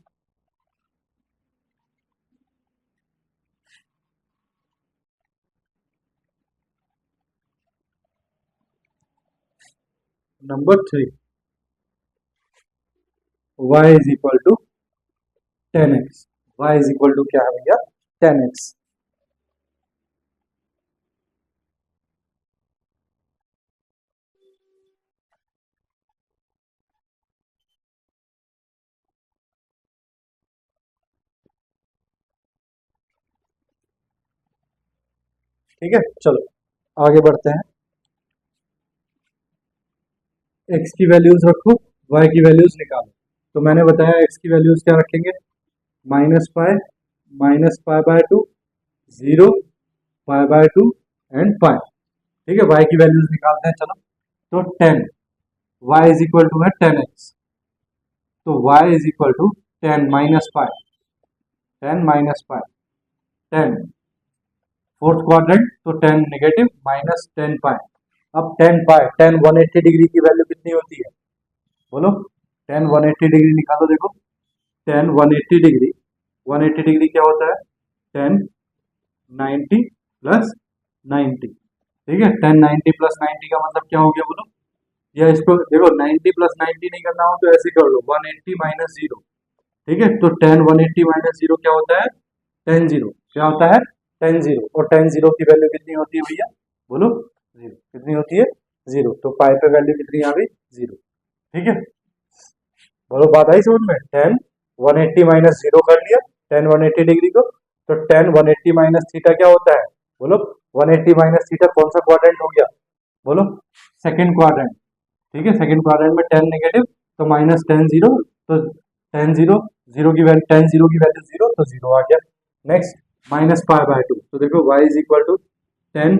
number 3, y is equal to 10x। y is equal to क्या है भैया 10x। ठीक है, चलो आगे बढ़ते हैं। x की वैल्यूज रखो, y की वैल्यूज निकालो। तो मैंने बताया x की वैल्यूज क्या रखेंगे, -पाई, -पाई/2, 0, पाई/2 एंड पाई। ठीक है, y की वैल्यूज निकालते हैं चलो। तो 10, y इज इक्वल टू है 10x, तो y is equal to 10 minus pi, 10 minus pi, 10 fourth quadrant, तो 10 नेगेटिव -10 पाई। अब 10 पाई 10 180 डिग्री की वैल्यू कितनी होती है बोलो, 10 180 डिग्री निकालो देखो। 10 180 डिग्री, 180 डिग्री क्या होता है 10 90 प्लस 90। ठीक है, 10 90 प्लस 90 का मतलब क्या हो गया बोलो, या इसको देखो 90 प्लस 90 नहीं करना हो तो ऐसे कर लो 180 माइनस 0। ठीक है, तो 10 180 माइनस 0 क्या होता है 10 0। क्या होता है 10 0, और 10 0 की वैल्यू कितनी होती है भैया बोलो 0। कितनी होती है 0, तो पाई पे वैल्यू कितनी आ गई 0। ठीक है, बोलो बात आई समझ में। 10 180 माइनस 0 कर लिया 10 180 डिग्री को, तो 10 180 माइनस थीटा क्या होता है बोलो, 180 माइनस थीटा कौन सा क्वाड्रेंट हो गया बोलो, सेकंड क्वाड्रेंट। ठीक है, सेकंड क्वाड्रेंट में 10 नेगेटिव, तो -10 0, तो 10 0, 0 की वैल्यू 10 0 की वैल्यू 0, तो 0 आ गया। नेक्स्ट -पाई/2, तो देखो y इज इक्वल टू 10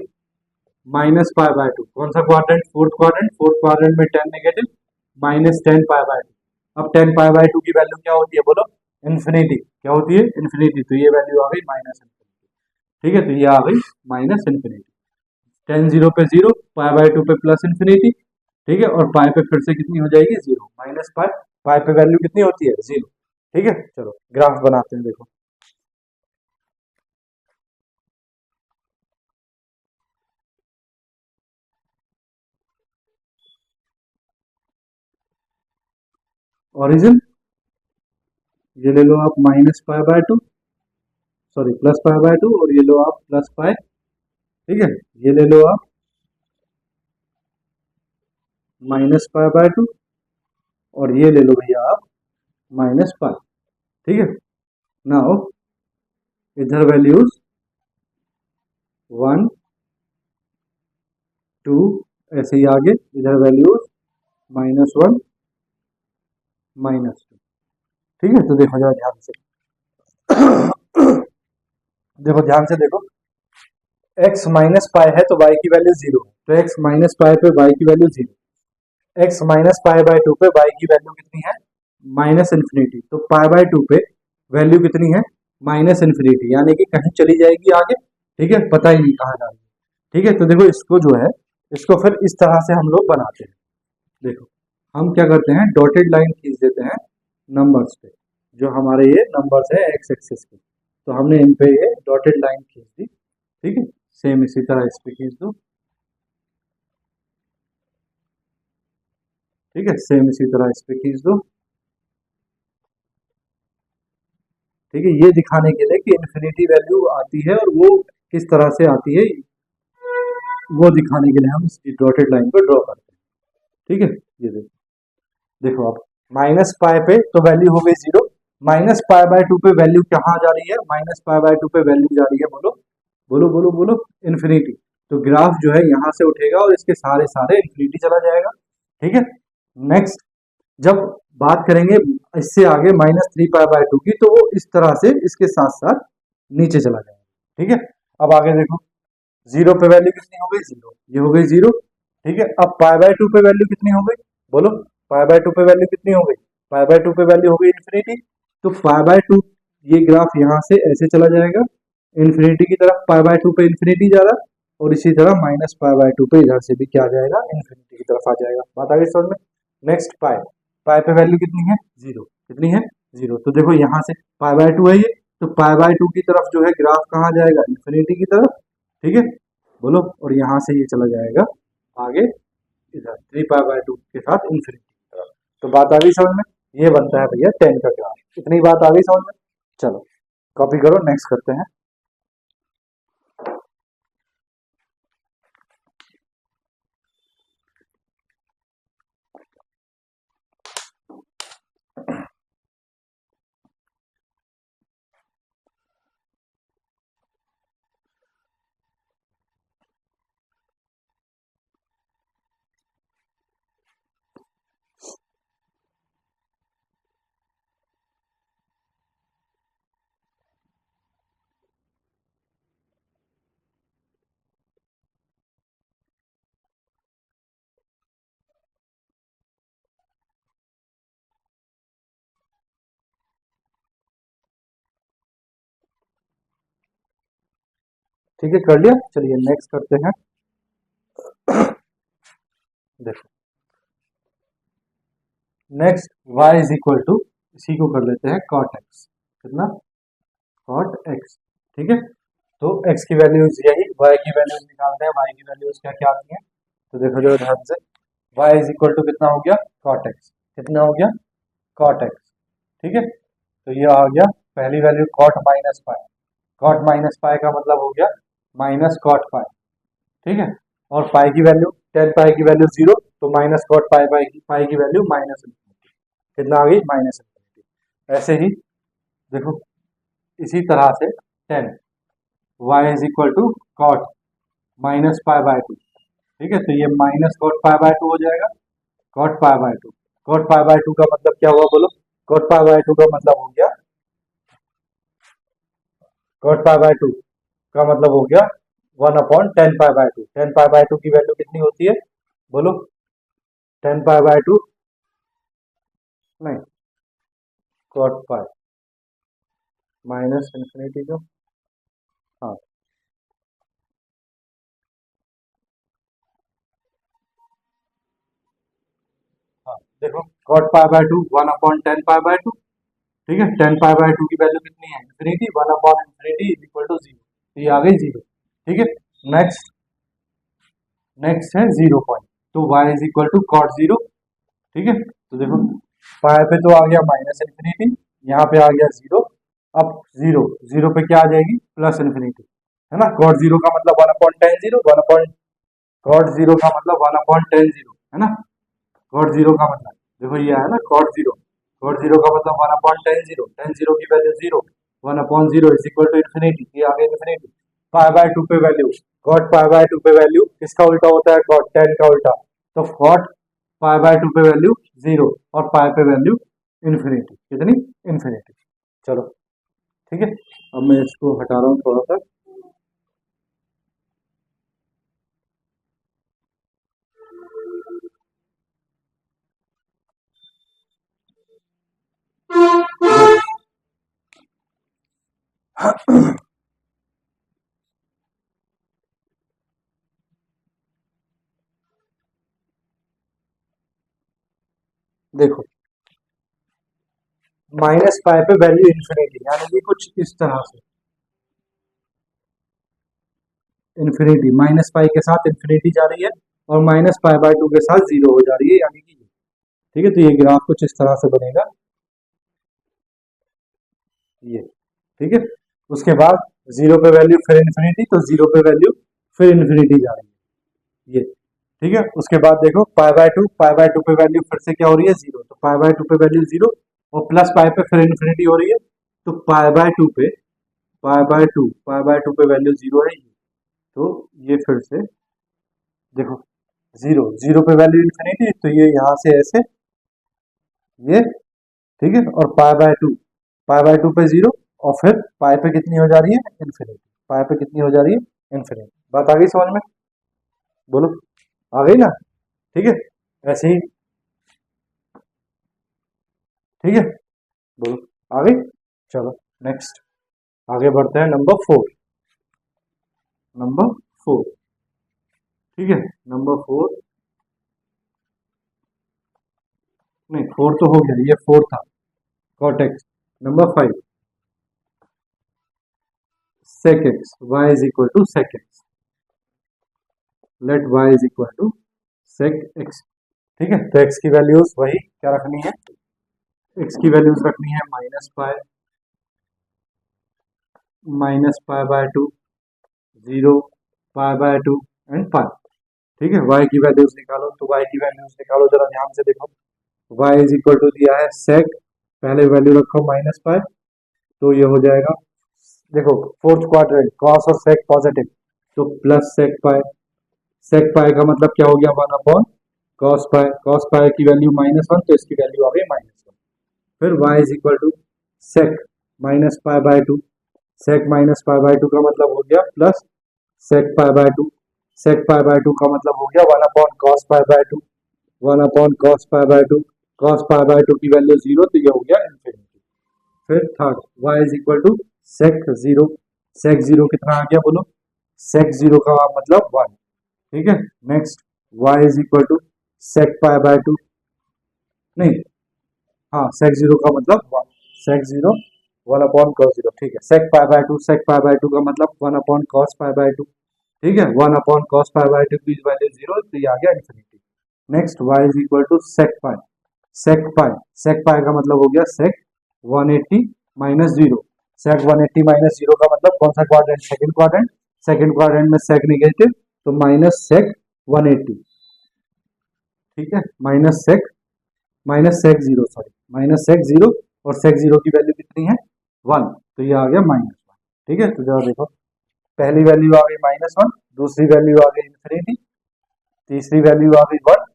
-पाई/2, कौन सा quadrant fourth quadrant, fourth quadrant में 10 नेगेटिव -10 पाई/2। अब 10 पाई/2 की वैल्यू क्या होती है बोलो इन्फिनिटी। क्या होती है इन्फिनिटी, तो ये वैल्यू आ गई -इन्फिनिटी। ठीक है, तो ये आ गई -इन्फिनिटी। 10 0 पे 0, पाई/2 पे प्लस इन्फिनिटी। ठीक है, और पाई पे फिर से कितनी हो जाएगी 0, -पाई, पाई पे वैल्यू कितनी होती है 0। ठीक है, चलो ग्राफ बनाते हैं देखो। ओरिजिन ये ले लो आप -पाई/2, सॉरी +पाई/2, और ये लो आप +पाई। ठीक है, ये ले लो आप -पाई/2, और ये ले लो भैया आप -पाई। ठीक है, नाउ इधर वैल्यूज 1 2 ऐसे ही आगे, इधर वैल्यूज -1 -2। ठीक है, तो देखो जरा ध्यान से देखो ध्यान से देखो, x -पाई है तो y की वैल्यू 0 है, तो x -पाई पे y की वैल्यू 0। x -पाई/2 पे y की वैल्यू कितनी है -इन्फिनिटी, तो पाई/2 पे वैल्यू कितनी है -इन्फिनिटी, यानी कि कहीं चली जाएगी आगे। ठीक है, पता ही नहीं कहाँ जा रही है। ठीक है, तो देखो इसको जो है, इसको फिर इस तरह से हम लोग बनाते हैं। देखो हम क्या करते हैं, डॉटेड लाइन खींच देते हैं नंबर्स पे, जो हमारे ये नंबर्स है एक्स एक्सिस पे, तो हमने इन पे ये डॉटेड लाइन खींच दी। ठीक है, सेम इसी तरह इस पे खींच दो। ठीक है, सेम इसी तरह इस पे खींच दो। ठीक है, ये दिखाने के लिए कि इन्फिनिटी वैल्यू आती है और वो किस तरह से आती है, वो दिखाने के लिए हम इस डॉटेड लाइन को ड्रॉ करते हैं। ठीक है, ये देखो, देखो अब माइनस पाई पे तो वैल्यू हो गई zero, minus pi by two पे वैल्यू कहाँ जा रही है, माइनस पाई बाय टू पे वैल्यू जा रही है, बोलो बोलो बोलो बोलो, इन्फिनिटी। तो ग्राफ जो है यहाँ से उठेगा और इसके सारे सारे इन्फिनिटी चला जाएगा। ठीक है, नेक्स्ट जब बात करेंगे इससे आगे minus three pi by two की, तो वो इस तरह से इसके साथ साथ नीचे चला जाएगा। ठीक है, अब आगे देखो, जीरो पे वैल्यू कितनी हो गई, जीरो, ये हो गई जीरो। ठीक है, अब पाई बाय टू पे वैल्यू कितनी हो गई, बोलो पाई बाय टू पे वैल्यू कितनी हो गई, पाई बाय टू पे वैल्यू हो गई इन्फिनिटी। तो पाई बाय टू, ये ग्राफ यहाँ से ऐसे चला जाएगा इन्फिनिटी की तरफ, पाई बाय टू पे इन्फिनिटी जा रहा है, और इसी तरह माइनस पाई बाय टू पे इधर से भी क्या आ जाएगा, इन्फिनिटी की तरफ आ जाएगा। बात आ गई समझ में। नेक्स्ट पाई, पाई पे वैल्यू कितनी है, जीरो, कितनी है, जीरो। तो देखो यहाँ से पाई बाय टू है ये, तो पाई बाय टू की तरफ जो है ग्राफ कहाँ जाएगा, इन्फिनिटी की तरफ। ठीक है, बोलो, और यहाँ से ये चला जाएगा आगे इधर थ्री पाई बाय टू के साथ इन्फिनिटी की तरफ। तो बात आ गई समझ में, ये बनता है भैया टेन का ग्राफ। इतनी बात आ गई समझ में। चलो कॉपी करो, नेक्स्ट करते हैं। ठीक है, कर लिया, चलिए नेक्स्ट करते हैं। देखो next y is equal to, इसी को कर लेते हैं cot x, कितना, cot x। ठीक है, तो x की वैल्यूज यही, y की वैल्यूज निकालते हैं, y की वैल्यूज क्या क्या आती हैं, तो देखो जो ध्यान से, y इज इक्वल टू कितना हो गया, cot x, कितना हो गया, cot x। ठीक है, तो ये आ गया पहली value cot minus pi, cot minus pi का मतलब हो गया माइनस cot पाई। ठीक है, और पाई की वैल्यू, टेन पाई की वैल्यू जीरो, तो माइनस कॉट पाई बाई की, पाई की वैल्यू माइनस इन्फिनिटी, कितना आ गई, माइनस इन्फिनिटी। ऐसे ही देखो, इसी तरह से tan, y is equal to cot minus pi by two. ठीक है, तो ये minus cot pi by two हो जाएगा, cot pi by two. Cot pi by two का मतलब क्या हुआ, बोलो, कॉट पाई बाय टू का मतलब हो गया, कॉट पाई बाय टू का मतलब हो गया one upon tan pi by two. Tan pi by two की वैल्यू कितनी होती है, बोलो, टेन पाई बाय टू, नहीं, कॉट पाई माइनस इन्फिनिटी का, हाँ हाँ, देखो cot pi by two one upon tan pi by two. ठीक है, टेन पाई बाय टू की वैल्यू कितनी है, infinity, one upon infinity is equal to zero, तो ये आ गई जीरो। ठीक है, नेक्स्ट, नेक्स्ट है जीरो पॉइंट, तो y is equal to cot zero. ठीक है, तो देखो पाई पे तो आ गया माइनस इन्फिनिटी, यहाँ पे आ गया जीरो, अब जीरो, जीरो पे क्या आ जाएगी, प्लस इन्फिनिटी, है ना, कॉट जीरो का मतलब one upon tan zero, one upon, cot zero का मतलब वन अपॉन टेन जीरो, है ना, कॉट जीरो का मतलब, देखो ये है ना कॉट जीरो, कॉट जीरो का मतलब one upon tan zero, tan zero की value zero, one upon zero is equal to infinity, ये आगे इन्फिनिटी। पाई बाय टू पे value, cot pi by two पे वैल्यू किसका उल्टा होता है, कॉट टेन का उल्टा, तो कॉट पाई बाय टू पे वैल्यू जीरो, और पाई पे वैल्यू इन्फिनिटी, कितनी, इन्फिनिटी। चलो ठीक है, अब मैं इसको हटा रहा हूँ थोड़ा सा। माइनस पाई पे वैल्यू इन्फिनिटी, यानी कि कुछ इस तरह से इन्फिनिटी, माइनस पाई के साथ इन्फिनिटी जा रही है और माइनस पाई बाय टू के साथ जीरो हो जा रही है, यानी कि ठीक है। तो ये ग्राफ कुछ इस तरह से बनेगा ये, ठीक है। उसके बाद जीरो पे वैल्यू फिर इन्फिनिटी, तो जीरो पे वैल्यू फिर इन्फिनिटी जा रही है ये, ठीक है। उसके बाद देखो पाई बाय टू पे वैल्यू फिर से क्या हो रही है, जीरो, तो पाई बाय टू पे वैल्यू जीरो और प्लस पाई पे फिर इन्फिनिटी हो रही है, तो पाई बाय टू पे वैल्यू जीरो है, तो ये फिर से देखो जीरो, जीरो पे वैल्यू इन्फिनिटी, तो ये यहाँ से ऐसे ये, ठीक है। और पाई बाय टू पे जीरो और फिर पाई पे कितनी हो जा रही है, इन्फिनिटी, पाई पे कितनी हो जा रही है, इन्फिनिटी। बात आ गई समझ में, बोलो आ गई ना, ठीक है। ऐसे ही, ठीक है, बोलो आ गई। चलो नेक्स्ट आगे बढ़ते हैं, नंबर फोर, नंबर फोर, ठीक है। नंबर फोर, नहीं फोर तो हो गया, ये फोर था, cot x. Number five, sec x, y is equal to sec x, let y is equal to sec x, ठीक है। तो x की वैल्यूज वही क्या रखनी है, x की वैल्यूज रखनी है minus pi by two, zero, pi by two and pi, ठीक है। y की वैल्यूज निकालो, तो y की वैल्यूज निकालो जरा ध्यान से देखो, y इज इक्वल टू दिया है sec, पहले वैल्यू रखो माइनस पाई, तो ये हो जाएगा, देखो फोर्थ क्वाड्रेंट cos और sec पॉजिटिव, तो plus sec pi, sec pi का मतलब क्या हो गया, one upon cos pi, cos pi की वैल्यू माइनस वन, तो इसकी वैल्यू आ गई माइनस वन। फिर y is equal to sec minus pi by two, sec minus pi by two का मतलब हो गया plus sec pi by two, sec pi by two का मतलब हो गया one upon cos pi by two, one upon cos pi by two, cos pi by two की value zero, तो ये हो गया इन्फिनिटी। फिर third y is equal to sec zero, sec zero कितना आ गया बोलो, सेक जीरो का मतलब वन, ठीक है। Next y is equal to sec pi by two, नहीं हाँ सेक जीरो का मतलब one, sec zero one upon cos zero, ठीक है। Sec pi by two, sec pi by two का मतलब one upon cos pi by two, ठीक है। One upon cos pi by two की वैल्यू जीरो, तो ये आ गया infinity. Next y is equal to sec pi, sec pi, sec pi का मतलब हो गया sec 180 minus zero, sec 180 minus zero का मतलब कौन सा quadrant, second quadrant, second quadrant में सेक निगेटिव, तो माइनस सेक 180, ठीक है। Minus sec zero, sorry minus sec zero, और सेक जीरो की वैल्यू कितनी है, वन, तो ये आ गया माइनस वन, ठीक है। तो जरा देखो, पहली वैल्यू आ गई माइनस वन, दूसरी वैल्यू आ गई इन्फिनिटी, तीसरी वैल्यू आ गई वन,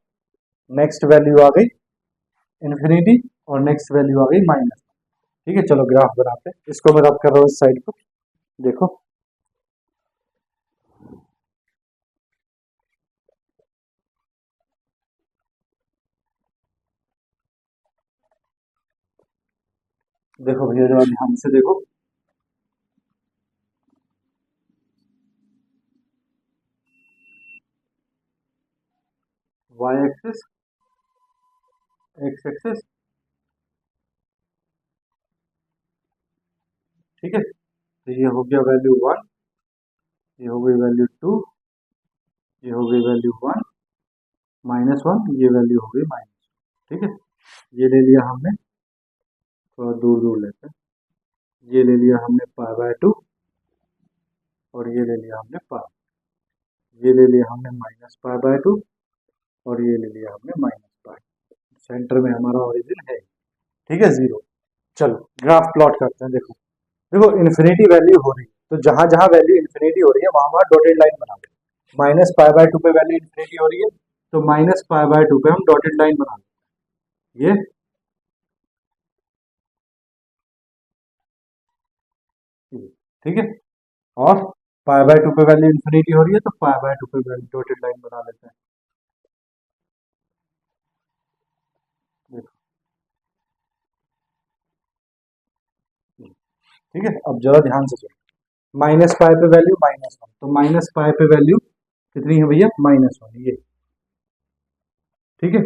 नेक्स्ट वैल्यू आ गई इन्फिनिटी, और नेक्स्ट वैल्यू आ गई माइनस, ठीक है। चलो ग्राफ बनाते हैं, इसको मैं रब कर रहा हूँ इस साइड को, देखो देखो भैया जरा ध्यान से देखो, y एक्सिस, x एक्सिस, ठीक है। तो ये हो गया वैल्यू वन, ये हो गई वैल्यू टू, ये हो गई वैल्यू वन माइनस वन, ये वैल्यू हो गई माइनस, ठीक है। ये ले लिया हमने, थोड़ा दूर दूर लेते हैं, ये ले लिया हमने पाई बाय टू, और ये ले लिया हमने पाई, ये ले लिया हमने माइनस पाई बाय टू, और ये ले लिया हमने माइनस पाई, सेंटर में हमारा ओरिजिन है, ठीक है, जीरो। चलो ग्राफ प्लॉट करते हैं, देखो देखो इन्फिनिटी वैल्यू हो रही है, तो जहां जहां वैल्यू इन्फिनिटी हो रही है वहां वहां डॉटेड लाइन बना दो, माइनस पाई बाय टू पे वैल्यू इन्फिनिटी हो रही है, तो माइनस पाई बाय टू पे हम डॉटेड लाइन बना दो, ये ठीक है। और पाई बाय टू पे वैल्यू इन्फिनिटी हो रही है, तो पाई बाय टू पे वैल्यू डॉटेड लाइन बना लेते हैं, देखो ठीक है। अब जरा ध्यान से सुनो, माइनस पाई पे वैल्यू माइनस वन, तो माइनस पाई पे वैल्यू कितनी है भैया, माइनस वन, ये ठीक है,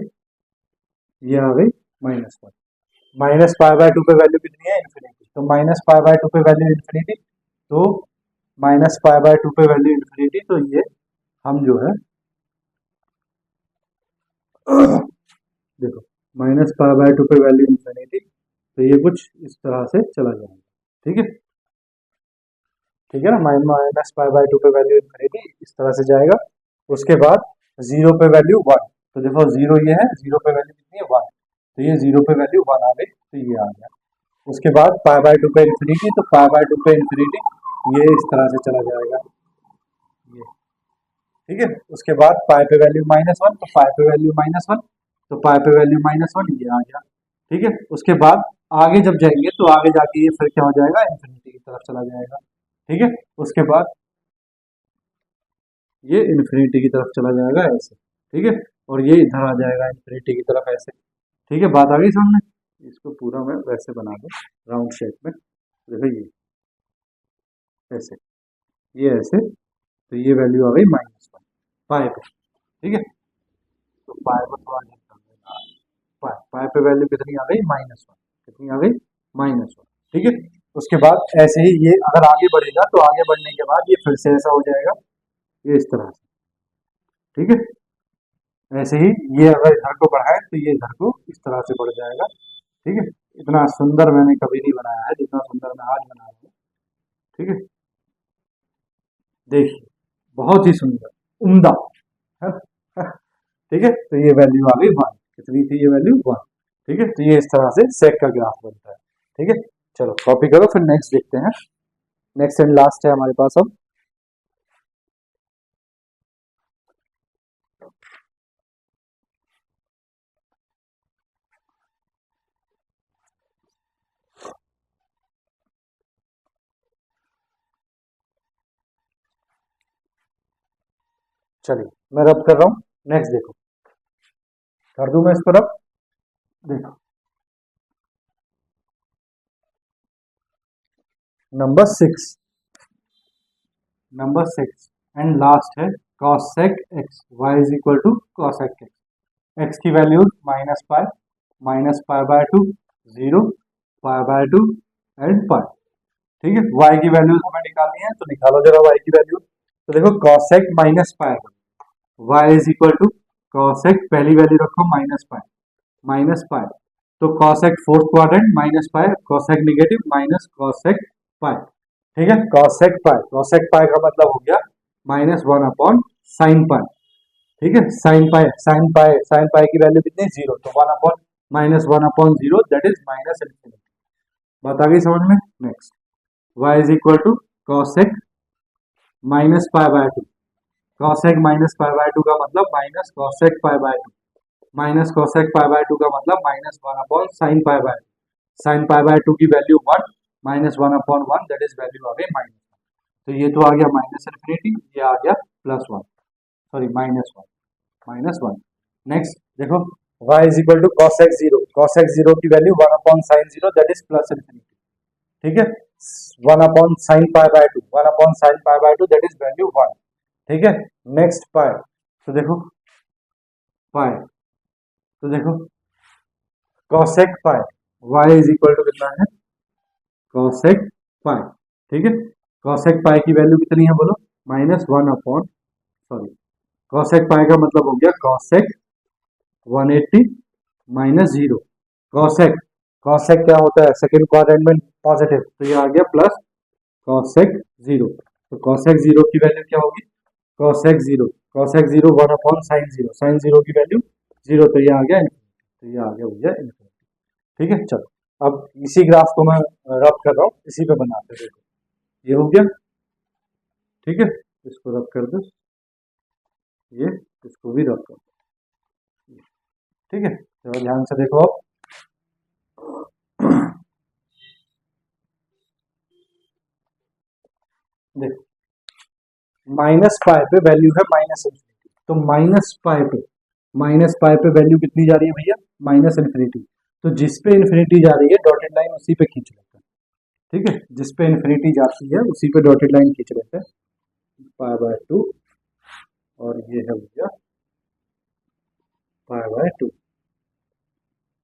ये आ गई minus one. Minus pi by two पे वैल्यू कितनी है, इन्फिनिटी। तो माइनस पाई बाय टू पे वैल्यू इन्फिनिटी, तो माइनस पाई बाय टू पे वैल्यू इन्फिनिटी, तो ये हम जो है देखो माइनस पाई बाय टू पे वैल्यू इन्फिनिटी, तो ये कुछ इस तरह से चला जाएगा। ठीक है, ठीक है ना, माइनस पाई बाय टू पे वैल्यू इन्फिनिटी इस तरह से जाएगा। उसके बाद जीरो पे वैल्यू वन, तो देखो जीरो ये है, जीरो पे वैल्यू कितनी है, वन, तो ये जीरो पे वैल्यू वन आ गई, तो ये आ गया। उसके बाद पाई बाय टू पे इन्फिनिटी, तो पाई बाय टू पे इन्फिनिटी ये इस तरह से चला जाएगा ये। ठीक है, उसके बाद पाई पे वैल्यू माइनस वन, तो पाई पे वैल्यू माइनस वन, तो पाई पे वैल्यू माइनस वन, ये आ गया। ठीक है, उसके बाद आगे जब जाएंगे तो आगे जाके ये फिर क्या हो जाएगा, इन्फिनिटी की तरफ चला जाएगा। ठीक है, उसके बाद ये इन्फिनिटी की तरफ चला जाएगा ऐसे। ठीक है, और ये इधर आ जाएगा इन्फिनिटी की तरफ ऐसे। ठीक है, बात आ गई समझ में। इसको पूरा मैं वैसे बना दूं राउंड शेप में, देखो ये ऐसे, ये ऐसे, तो ये वैल्यू आ गई माइनस वन पाई पे। ठीक है, तो पाई को थोड़ा नीचे कर देना, पाई पाई पे वैल्यू कितनी आ गई, माइनस वन, कितनी आ गई, माइनस वन। ठीक है, उसके बाद ऐसे ही ये अगर आगे बढ़ेगा तो आगे बढ़ने के बाद ये फिर से ऐसा हो जाएगा, ये इस तरह से। ठीक है, ऐसे ही ये अगर इधर को बढ़ाए तो ये इधर को इस तरह से बढ़ जाएगा। ठीक है, इतना सुंदर मैंने कभी नहीं बनाया है जितना सुंदर मैं आज बना रहा हूँ। ठीक है, देखिए बहुत ही सुंदर, उम्दा है। ठीक है, तो ये वैल्यू आ गई वन, कितनी थी ये वैल्यू, वन। ठीक है, तो ये इस तरह से सेक का ग्राफ बनता है। ठीक है, चलो कॉपी करो, फिर नेक्स्ट देखते हैं। नेक्स्ट एंड लास्ट है हमारे पास अब। चलिए मैं रब कर रहा हूँ, नेक्स्ट देखो, कर दूं मैं इसको रब, देखो number six, number six and last है cosec x y is equal to cosec x। x की value minus pi by two, zero, pi by two and pi. ठीक है, y की वैल्यू हमें निकालनी है, तो निकालो जरा y की वैल्यू। तो देखो cosec minus pi, y is equal to cosec, पहली वैल्यू रखो माइनस पाई, तो cosec fourth quadrant minus pi, cosec negative minus cosec pi. ठीक है, cosec पाई का मतलब हो गया minus one upon sine pi. ठीक है, साइन पाई की वैल्यू कितनी, जीरो, तो one upon minus one upon zero, that is minus infinity. बात आ गई समझ में। Next y is equal to cosec minus pi by two, cosec minus pi by two का मतलब minus cosec pi by two, minus cosec pi by two का मतलब minus one upon sine pi by two, sine pi by two की value one, minus one upon one, that is value आ गई minus one. तो ये तो आ गया minus infinity, ये आ गया plus one, sorry minus one. Next देखो y is equal to cos x zero की value one upon sine zero, that is plus infinity. ठीक है, one upon sine pi by two, one upon sine pi by two, that is value one. ठीक है, next पाई, तो देखो पाई, तो देखो cosec पाई, y इज इक्वल टू कितना है, cosec पाई। ठीक है, cosec पाई की वैल्यू कितनी है बोलो, minus one upon, sorry cosec pi का मतलब हो गया cosec 180 minus zero, cosec, cosec क्या होता है सेकंड क्वाड्रेंट में पॉजिटिव, तो ये आ गया प्लस cosec जीरो, तो cosec जीरो की वैल्यू क्या होगी, cosec zero, cosec zero one upon sine zero की वैल्यू जीरो, तो ये आ गया इन्फिनिटी, तो ये आ गया भैया इन्फिनिटी। ठीक है, चलो अब इसी ग्राफ को मैं रब कर रहा हूँ, इसी पे बनाते हैं, देखो ये हो गया। ठीक है, इसको रब कर दो, ये इसको भी रब कर दो। ठीक है, चलो ध्यान से देखो अब, देखो माइनस पाई पे वैल्यू है माइनस इन्फिनिटी, तो माइनस पाई पे वैल्यू कितनी जा रही है भैया, माइनस इन्फिनिटी, तो जिस पे इन्फिनिटी जा रही है डॉटेड लाइन उसी पे खींच लेते हैं। ठीक है, जिस पे इन्फिनिटी जाती है उसी पे डॉटेड लाइन खींच लेते हैं, पाई बाय टू, और ये है भैया पाई by to,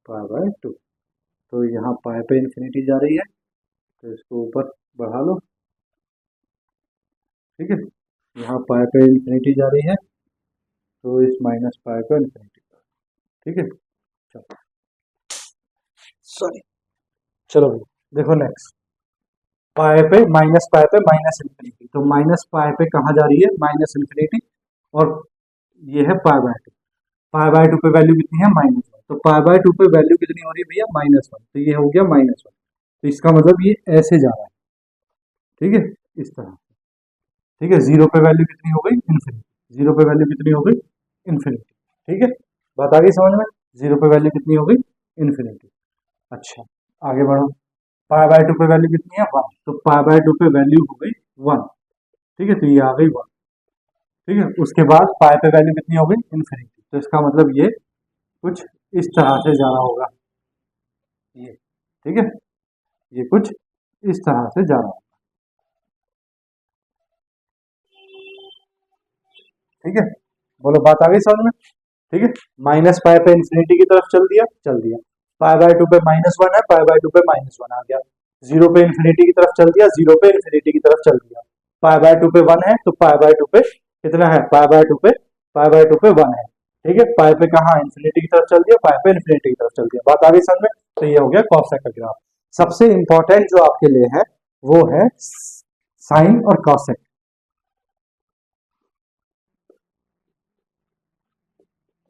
pi by to, तो यहाँ पाई पे इन्फिनिटी जा रही है, तो इसको ऊपर बढ़ा लो, ठीक है। यहाँ पाई पे इन्फिनिटी जा रही है, तो इस माइनस पाई पे इन्फिनिटी, ठीक है। चलो सॉरी, चलो भाई देखो नेक्स्ट, पाई पे माइनस इन्फिनिटी, तो माइनस पाई पे कहाँ जा रही है, माइनस इन्फिनिटी, और ये है पाई by to. Pi by two पे वैल्यू कितनी है, -1, तो पाई बाय टू पे वैल्यू कितनी हो रही है भैया, -1, तो ये हो गया -1, तो इसका मतलब ये ऐसे जा रहा है, ठीक है, इस तरह, ठीक है। जीरो पे वैल्यू कितनी हो गई, इन्फिनिटी, जीरो पे वैल्यू कितनी हो गई, इन्फिनिटी, ठीक है। बात आ गई समझ में, जीरो पे वैल्यू कितनी हो गई, इन्फिनिटी। अच्छा आगे बढ़ो, पाई बाय टू पे वैल्यू कितनी है, 1, तो पाई बाय टू पे वैल्यू हो गई 1, ठीक है, तो ये आ गई 1, ठीक है। उसके बाद पाई पे वैल्यू कितनी हो गई, इन्फिनिटी, तो इसका मतलब ये कुछ इस तरह से जाना होगा, ये, ठीक है, ये कुछ इस तरह से जाना होगा, ठीक है। बोलो बात आ गई समझ में, ठीक है। माइनस पाई पे इन्फिनिटी की तरफ चल दिया, पाई बाय टू पे -1 है, पाई बाय टू पे -1 आ गया, जीरो पे इन्फिनिटी की तरफ चल दिया, जीरो पे इन्फिनिटी की तरफ चल दिया, पाई बाय टू पे 1 है, तो पाई बाय टू पे कितना है, पाई बाय टू पे 1 है, ठीक है। पाई पे कहाँ, इन्फिनिटी की तरफ चल दिया, पाई पे इन्फिनिटी की तरफ चल दिया, बात आ गई समझ में। तो ये हो गया कॉसेक का ग्राफ। सबसे इंपॉर्टेंट जो आपके लिए है वो है साइन और cosec.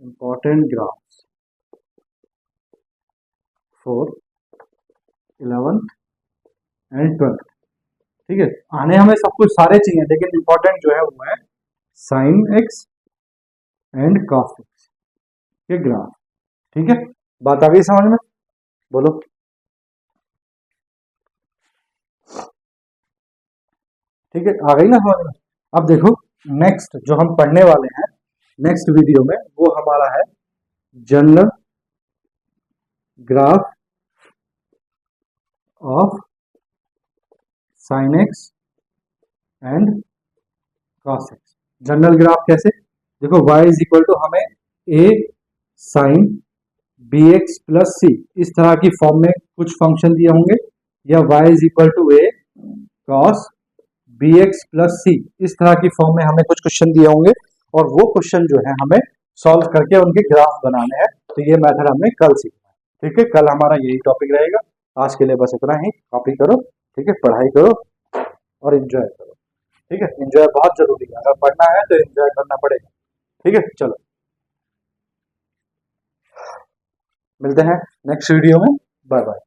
Important graph for 11th and 12th, ठीक है। आने हमें सब कुछ सारे चाहिए, लेकिन इंपॉर्टेंट जो है वो है sign x and cos x के ग्राफ, ठीक है। बात आ गई समझ में, बोलो, ठीक है, आ गई ना समझ में। अब देखो नेक्स्ट जो हम पढ़ने वाले हैं नेक्स्ट वीडियो में, वो हमारा है general graph of sine x and cos x. General graph कैसे, देखो y इज इक्वल टू हमें a sine b x plus c, इस तरह की फॉर्म में कुछ फंक्शन दिए होंगे, या y is equal to a cos b x plus c, इस तरह की फॉर्म में हमें कुछ क्वेश्चन दिए होंगे, और वो क्वेश्चन जो है हमें सॉल्व करके उनके ग्राफ बनाने हैं। तो ये मेथड हमने कल सीखा है, ठीक है। कल हमारा यही टॉपिक रहेगा। आज के लिए बस इतना ही, कॉपी करो, ठीक है, पढ़ाई करो और एंजॉय करो, ठीक है। एंजॉय बहुत जरूरी है, अगर पढ़ना है तो एंजॉय करना पड़ेगा, ठीक है। चलो मिलते हैं नेक्स्ट वीडियो में, बाय बाय।